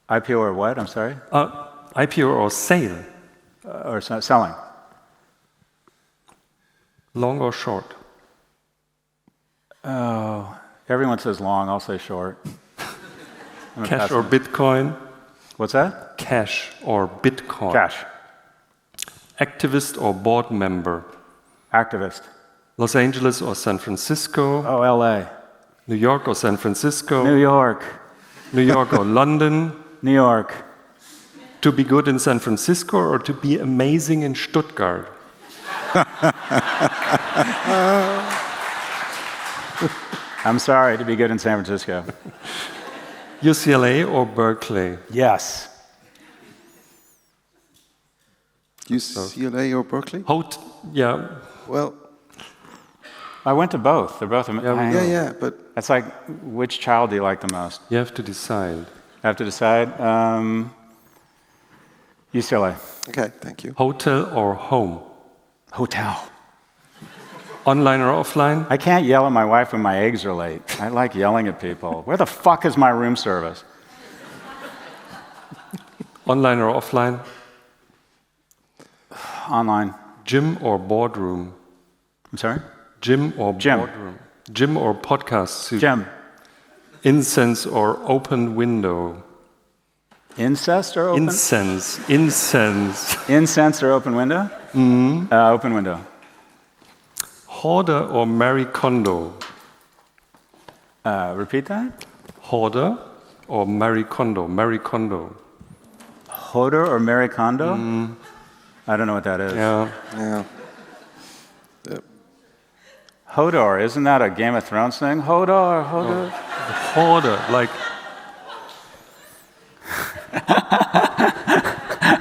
IPO or what? I'm sorry? IPO or sale? Or selling. Long or short? Oh, everyone says long, I'll say short. Cash or Bitcoin? What's that? Cash or Bitcoin? Cash. Activist or board member? Activist. Los Angeles or San Francisco? Oh, LA. New York or San Francisco? New York. New York or London? New York. To be good in San Francisco or to be amazing in Stuttgart? I'm sorry, to be good in San Francisco. UCLA or Berkeley? Yes. UCLA or Berkeley? Yeah. Well, I went to both. They're both. yeah, but That's like, which child do you like the most? You have to decide. I have to decide. UCLA. okay, thank you. Hotel or home? Hotel. Online or offline? I can't yell at my wife when my eggs are late. I like yelling at people. Where the fuck is my room service? Online or offline? Online. Gym or boardroom? I'm sorry? Gym or Gym. boardroom? Gym or podcast suit? Gym. Incense or open window? Incest or open? Incense. Incense or open window? Open window. Hoarder or Marie Kondo? Repeat that? Hoarder or Marie Kondo? Marie Kondo. Hodor or Marie Kondo? I don't know what that is. Yeah. Yeah. Hodor, isn't that a Game of Thrones thing? Hodor. Hoarder, like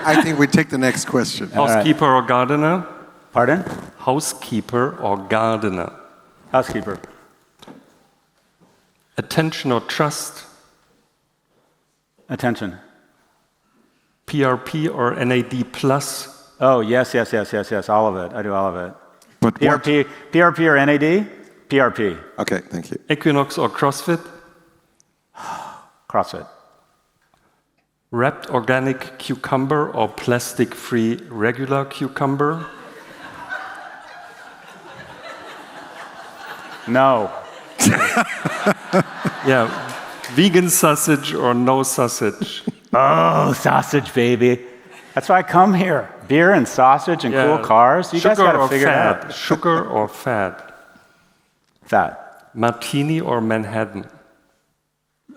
I think we take the next question. housekeeper or gardener? Pardon? Housekeeper or gardener? Housekeeper. Attention or trust? Attention. PRP or NAD plus? Oh, yes. All of it. I do all of it. But what? PRP or NAD? PRP. Okay, thank you. Equinox or CrossFit? CrossFit. Wrapped organic cucumber or plastic-free regular cucumber? No. Yeah. Vegan sausage or no sausage? Oh, sausage, baby. That's why I come here. Beer and sausage and cool cars. You guys got to figure it out. Sugar or fat? Fat. Martini or Manhattan?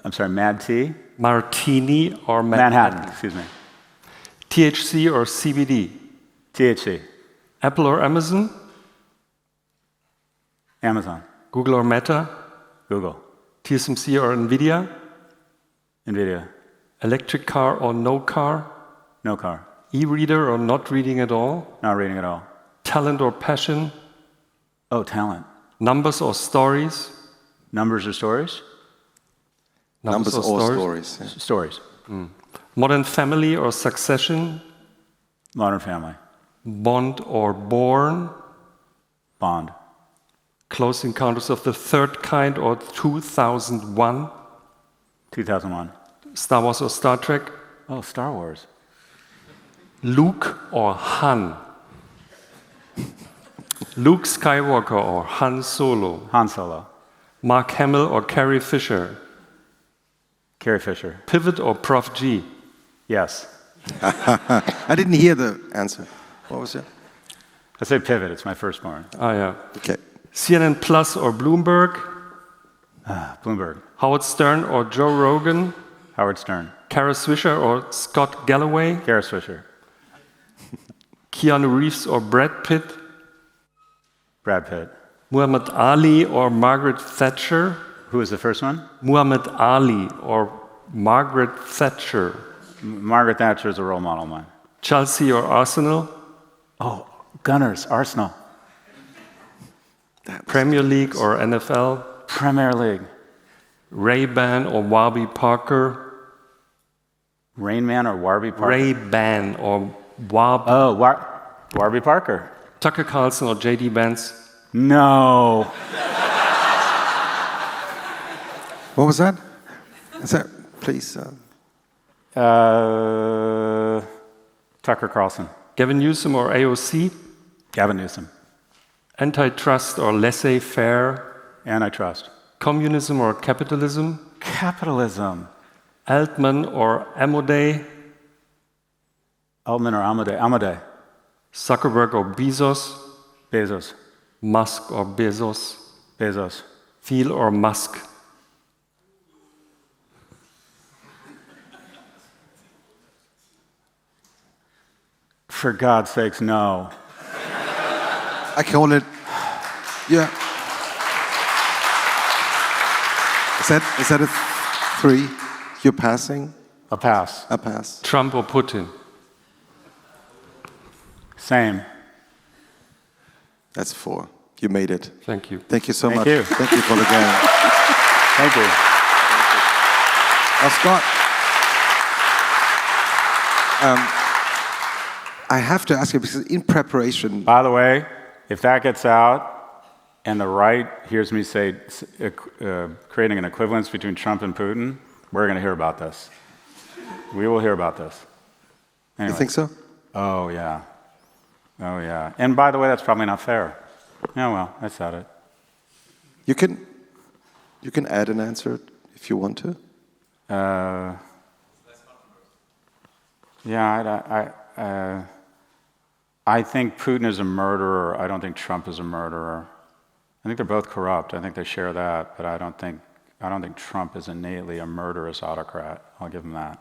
I'm sorry, Mad Tea? Martini or Manhattan, excuse me. THC or CBD? THC. Apple or Amazon? Amazon. Google or Meta? Google. TSMC or Nvidia? NVIDIA. Electric car or no car? No car. E-reader or not reading at all? Not reading at all. Talent or passion? Oh, talent. Numbers or stories? Numbers or stories? Numbers or stories. Yeah. Stories. Modern family or succession? Modern Family. Bond or born? Bond. Close Encounters of the Third Kind or 2001? 2001. Star Wars or Star Trek? Oh, Star Wars. Luke or Han? Luke Skywalker or Han Solo? Han Solo. Mark Hamill or Carrie Fisher? Carrie Fisher. Pivot or Prof G? Yes. I didn't hear the answer. What was it? I say Pivot. It's my firstborn. Ah, yeah. Okay. CNN Plus or Bloomberg? Bloomberg. Howard Stern or Joe Rogan? Howard Stern. Kara Swisher or Scott Galloway? Kara Swisher. Keanu Reeves or Brad Pitt? Brad Pitt. Muhammad Ali or Margaret Thatcher? Who was the first one? Muhammad Ali or Margaret Thatcher? Margaret Thatcher is a role model of mine. Chelsea or Arsenal? Oh, Gunners. Arsenal. Premier League or NFL? Premier League. Ray-Ban or Warby Parker? Rain Man or Warby Parker? Ray-Ban or Warby... Oh, Warby Parker. Tucker Carlson or J.D. Vance? No. What was that? Is that, please? Tucker Carlson. Gavin Newsom or AOC? Gavin Newsom. Antitrust or laissez-faire? Antitrust. Communism or capitalism? Capitalism. Altman or Amodei? Altman or Amadei? Amadei. Zuckerberg or Bezos? Bezos. Musk or Bezos? Bezos. Thiel or Musk? For God's sakes, no. I call it, yeah. Is that a 3? You're passing? A pass. A pass. Trump or Putin? Same. That's 4. You made it. Thank you. Thank you so much. You. Thank you for the game. Thank you. Now, Scott, I have to ask you, because in preparation... By the way, if that gets out and the right hears me say creating an equivalence between Trump and Putin, we're going to hear about this. We will hear about this. Anyway. You think so? Oh, yeah. Oh, yeah. And by the way, that's probably not fair. Yeah, well, I said it. You can add an answer if you want to. Yeah, I think Putin is a murderer. I don't think Trump is a murderer. I think they're both corrupt. I think they share that, but I don't think Trump is innately a murderous autocrat. I'll give him that.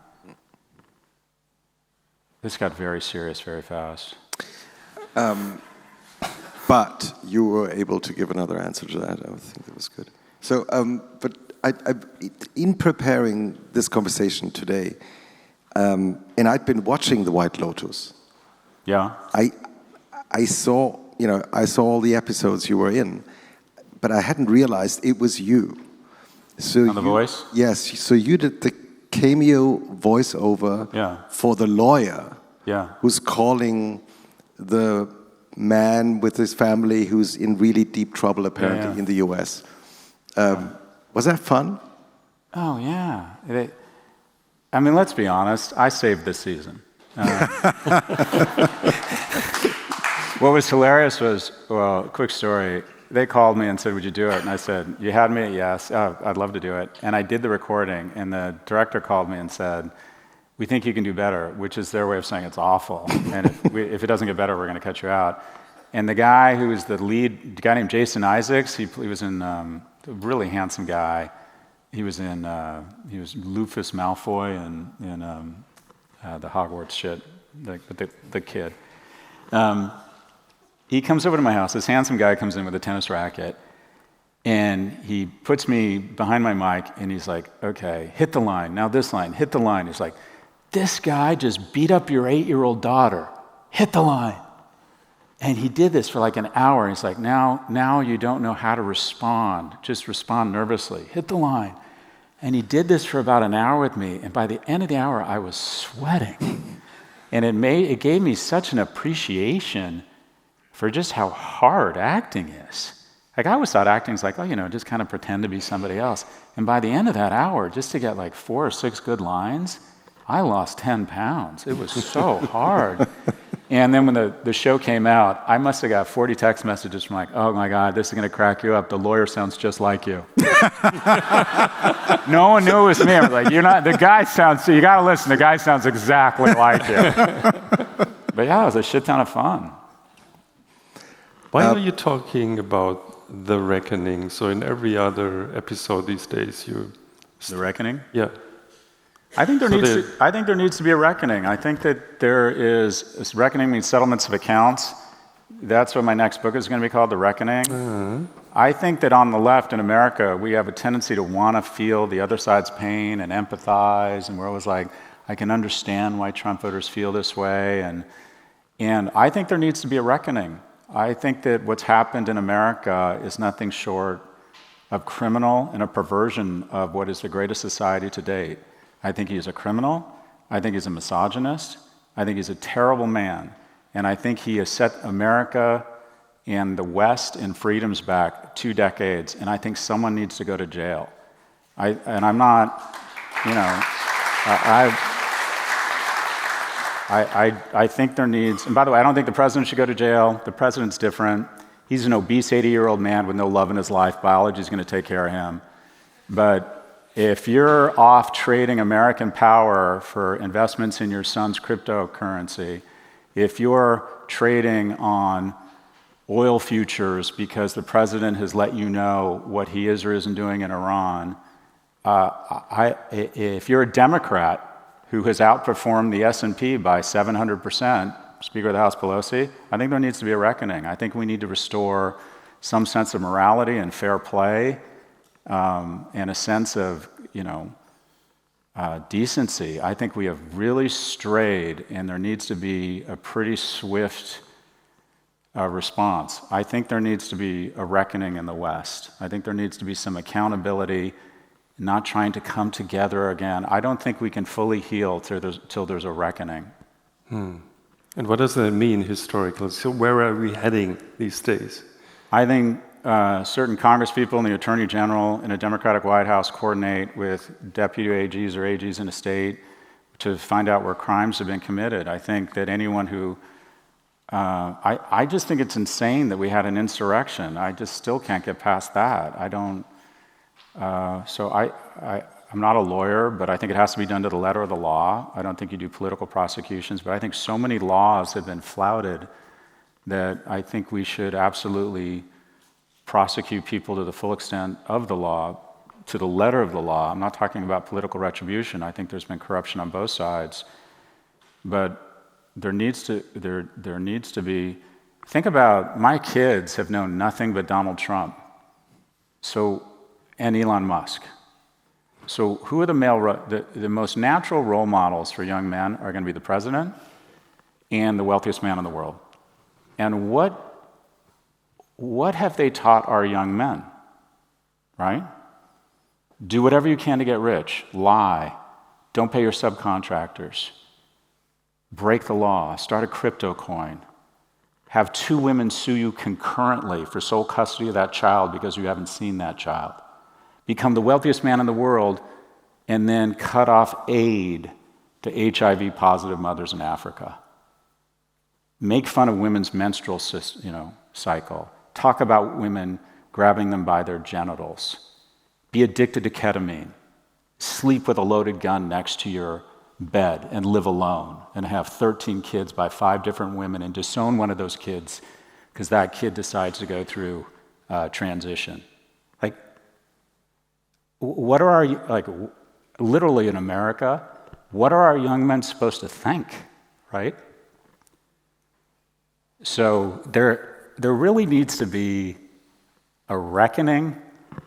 This got very serious very fast. But you were able to give another answer to that. I think that was good. So, but in preparing this conversation today, and I'd been watching The White Lotus. Yeah. I saw all the episodes you were in, but I hadn't realized it was you. So On The Voice? Yes. So you did the cameo voiceover for the lawyer who's calling the man with his family who's in really deep trouble apparently in the US. Was that fun? Oh, yeah. I mean, let's be honest. I saved this season. What was hilarious was, well, quick story. They called me and said, would you do it? And I said, you had me at yes. Oh, I'd love to do it. And I did the recording, and the director called me and said, we think you can do better, which is their way of saying it's awful. And if it doesn't get better, we're going to cut you out. And the guy who was the lead, a guy named Jason Isaacs, he was in, a really handsome guy. He was Lufus Malfoy in the Hogwarts shit, the kid. He comes over to my house. This handsome guy comes in with a tennis racket, and he puts me behind my mic, and he's like, okay, hit the line. Now this line, hit the line. He's like, this guy just beat up your 8-year-old daughter. Hit the line. And he did this for like an hour. He's like, now you don't know how to respond. Just respond nervously. Hit the line. And he did this for about an hour with me. And by the end of the hour, I was sweating. And it gave me such an appreciation for just how hard acting is. Like, I always thought acting is like, just kind of pretend to be somebody else. And by the end of that hour, just to get like 4 or 6 good lines, I lost 10 pounds. It was so hard. And then when the show came out, I must have got 40 text messages from like, oh my God, this is going to crack you up. The lawyer sounds just like you. No one knew it was me. I was like, you got to listen, the guy sounds exactly like you. But yeah, it was a shit ton of fun. Why are you talking about the reckoning? So in every other episode these days, The reckoning? Yeah. I think there needs to be a reckoning. I think that there is reckoning means settlements of accounts. That's what my next book is going to be called, The Reckoning. Uh-huh. I think that on the left in America, we have a tendency to want to feel the other side's pain and empathize, and we're always like, I can understand why Trump voters feel this way, and I think there needs to be a reckoning. I think that what's happened in America is nothing short of criminal and a perversion of what is the greatest society to date. I think he's a criminal. I think he's a misogynist. I think he's a terrible man. And I think he has set America and the West and freedoms back 2 decades. And I think someone needs to go to jail. I'm not, I think there needs, and by the way, I don't think the president should go to jail. The president's different. He's an obese 80-year-old man with no love in his life. Biology's going to take care of him. But if you're off trading American power for investments in your son's cryptocurrency, if you're trading on oil futures because the president has let you know what he is or isn't doing in Iran, if you're a Democrat who has outperformed the S&P by 700%, Speaker of the House Pelosi, I think there needs to be a reckoning. I think we need to restore some sense of morality and fair play, and a sense of, decency. I think we have really strayed, and there needs to be a pretty swift response. I think there needs to be a reckoning in the West. I think there needs to be some accountability, not trying to come together again. I don't think we can fully heal till there's a reckoning. And what does that mean historically? So where are we heading these days? I think certain Congress people and the Attorney General in a Democratic White House coordinate with deputy AGs or AGs in a state to find out where crimes have been committed. I think that anyone who I just think it's insane that we had an insurrection. I just still can't get past that. I don't. I'm not a lawyer, but I think it has to be done to the letter of the law. I don't think you do political prosecutions, but I think so many laws have been flouted that I think we should absolutely prosecute people to the full extent of the law, to the letter of the law. I'm not talking about political retribution. I think there's been corruption on both sides, but there needs to be. Think about, my kids have known nothing but Donald Trump, and Elon Musk. So who are the most natural role models for young men are going to be the president and the wealthiest man in the world. And what have they taught our young men, right? Do whatever you can to get rich. Lie. Don't pay your subcontractors. Break the law. Start a crypto coin. Have 2 women sue you concurrently for sole custody of that child because you haven't seen that child. Become the wealthiest man in the world, and then cut off aid to HIV-positive mothers in Africa. Make fun of women's menstrual cycle. Talk about women grabbing them by their genitals. Be addicted to ketamine. Sleep with a loaded gun next to your bed and live alone, and have 13 kids by 5 different women and disown one of those kids because that kid decides to go through transition. What are literally in America, what are our young men supposed to think, right? So there really needs to be a reckoning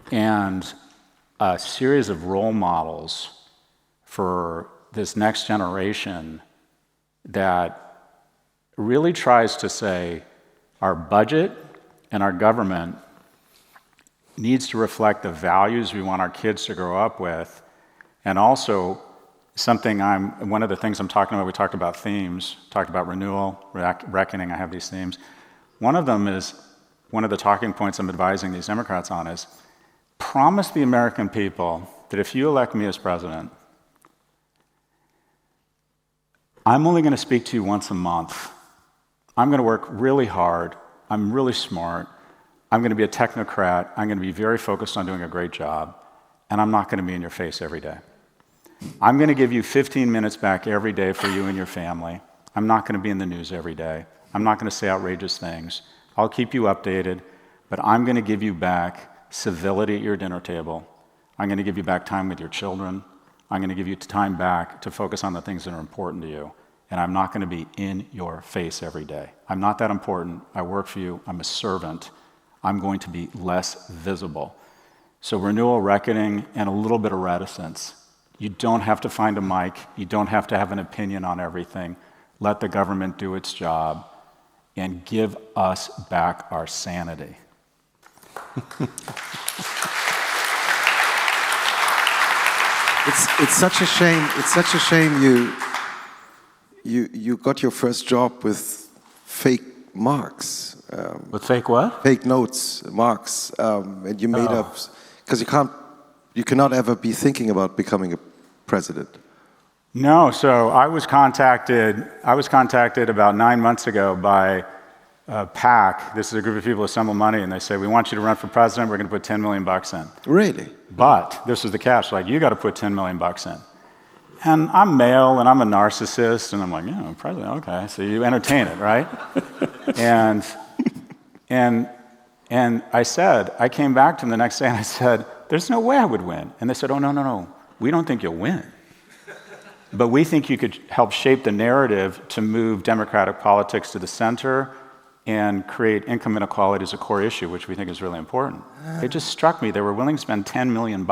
and a series of role models for this next generation that really tries to say our budget and our government needs to reflect the values we want our kids to grow up with, and also one of the things I'm talking about, we talked about themes, talked about renewal, reckoning, I have these themes. One of them is, one of the talking points I'm advising these Democrats on is, promise the American people that if you elect me as president, I'm only going to speak to you once a month. I'm going to work really hard. I'm really smart. I'm going to be a technocrat. I'm going to be very focused on doing a great job. And I'm not going to be in your face every day. I'm going to give you 15 minutes back every day for you and your family. I'm not going to be in the news every day. I'm not going to say outrageous things. I'll keep you updated, but I'm going to give you back civility at your dinner table. I'm going to give you back time with your children. I'm going to give you time back to focus on the things that are important to you. And I'm not going to be in your face every day. I'm not that important. I work for you. I'm a servant. I'm going to be less visible. So renewal, reckoning, and a little bit of reticence. You don't have to find a mic. You don't have to have an opinion on everything. Let the government do its job and give us back our sanity. It's such a shame. It's such a shame you got your first job with fake marks. With fake what? Fake notes, marks, and you made up, because you cannot ever be thinking about becoming a president. No, so I was contacted about 9 months ago by PAC. This is a group of people who assemble money, and they say, we want you to run for president, we're going to put $10 million in. Really? But this was the catch, you got to put $10 million in. And I'm male, and I'm a narcissist, and I'm like, yeah, president, okay. So you entertain it, right? And I came back to them the next day, and I said, there's no way I would win. And they said, oh, no, we don't think you'll win. But we think you could help shape the narrative to move democratic politics to the center and create income inequality as a core issue, which we think is really important. It just struck me they were willing to spend $10 million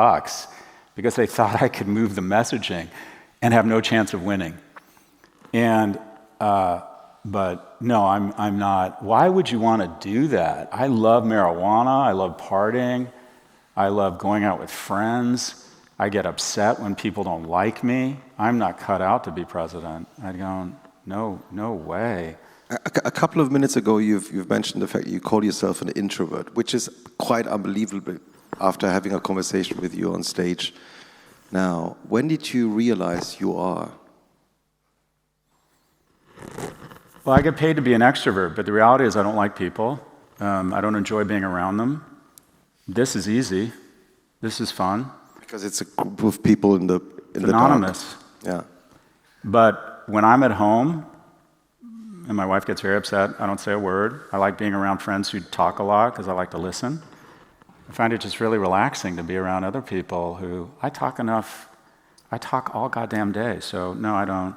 because they thought I could move the messaging and have no chance of winning. And, but no, I'm not. Why would you want to do that? I love marijuana. I love partying. I love going out with friends. I get upset when people don't like me. I'm not cut out to be president. I go, no way. A couple of minutes ago, you've mentioned the fact you call yourself an introvert, which is quite unbelievable after having a conversation with you on stage. Now, when did you realize you are? Well, I get paid to be an extrovert, but the reality is I don't like people. I don't enjoy being around them. This is easy. This is fun. Because it's a group of people in the anonymous. Yeah. But when I'm at home, and my wife gets very upset, I don't say a word. I like being around friends who talk a lot because I like to listen. I find it just really relaxing to be around other people who I talk all goddamn day. So no, I don't.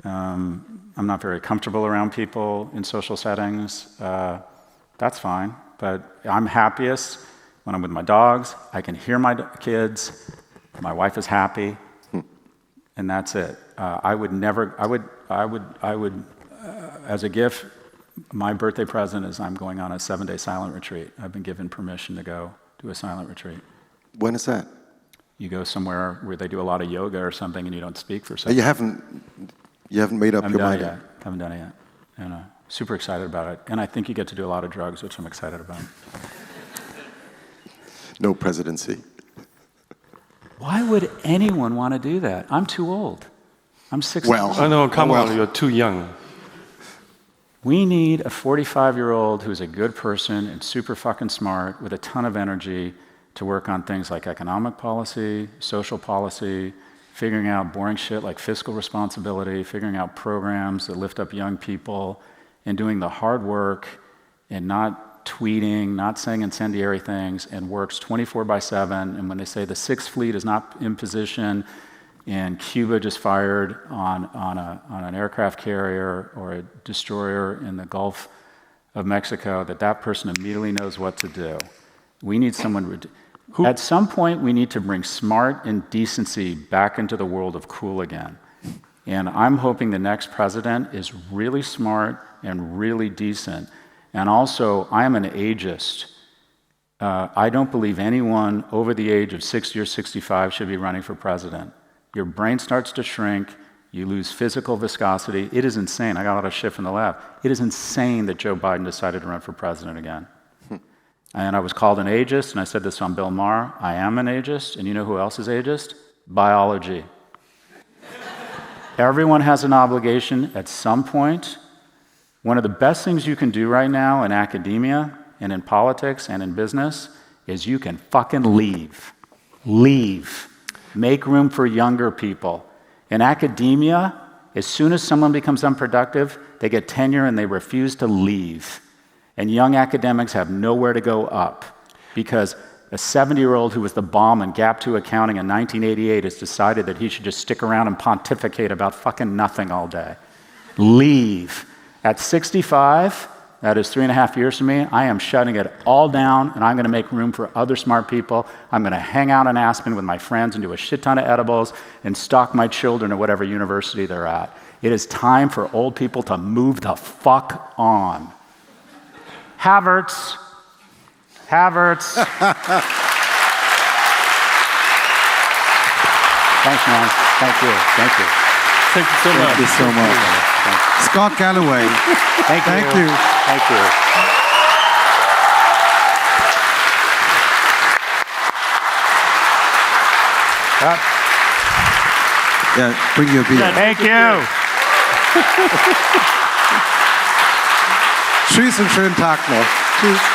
I'm not very comfortable around people in social settings. That's fine. But I'm happiest when I'm with my dogs. I can hear my kids. My wife is happy, and that's it. I would, as a gift, my birthday present is I'm going on a 7-day silent retreat. I've been given permission to go do a silent retreat. When is that? You go somewhere where they do a lot of yoga or something, and you don't speak for 7 days. You haven't made up your mind yet. Haven't done it yet. And super excited about it. And I think you get to do a lot of drugs, which I'm excited about. No presidency. Why would anyone want to do that? I'm too old. I'm 60. Well, I know, come on, you're too young. We need a 45-year-old who's a good person and super fucking smart with a ton of energy to work on things like economic policy, social policy, figuring out boring shit like fiscal responsibility, figuring out programs that lift up young people, and doing the hard work and not tweeting, not saying incendiary things, and works 24/7. And when they say the Sixth Fleet is not in position and Cuba just fired on an aircraft carrier or a destroyer in the Gulf of Mexico, that person immediately knows what to do. We need someone... At some point, we need to bring smart and decency back into the world of cool again. And I'm hoping the next president is really smart and really decent. And also, I am an ageist. I don't believe anyone over the age of 60 or 65 should be running for president. Your brain starts to shrink. You lose physical viscosity. It is insane. I got a lot of shit from the lab. It is insane that Joe Biden decided to run for president again. And I was called an ageist, and I said this on Bill Maher. I am an ageist, and you know who else is ageist? Biology. Everyone has an obligation at some point. One of the best things you can do right now in academia and in politics and in business is you can fucking leave. Leave. Make room for younger people. In academia, as soon as someone becomes unproductive, they get tenure and they refuse to leave. And young academics have nowhere to go up because a 70-year-old who was the bomb in Gap 2 accounting in 1988 has decided that he should just stick around and pontificate about fucking nothing all day. Leave. At 65, that is 3.5 years from me, I am shutting it all down and I'm going to make room for other smart people. I'm going to hang out in Aspen with my friends and do a shit ton of edibles and stalk my children at whatever university they're at. It is time for old people to move the fuck on. Havertz. Thanks, man. Thank you. Thank you so much. Thank you so much. Scott Galloway. Thank you. Thank you. Yeah, bring your beer. Thank you. Tschüss und schönen Tag noch. Tschüss.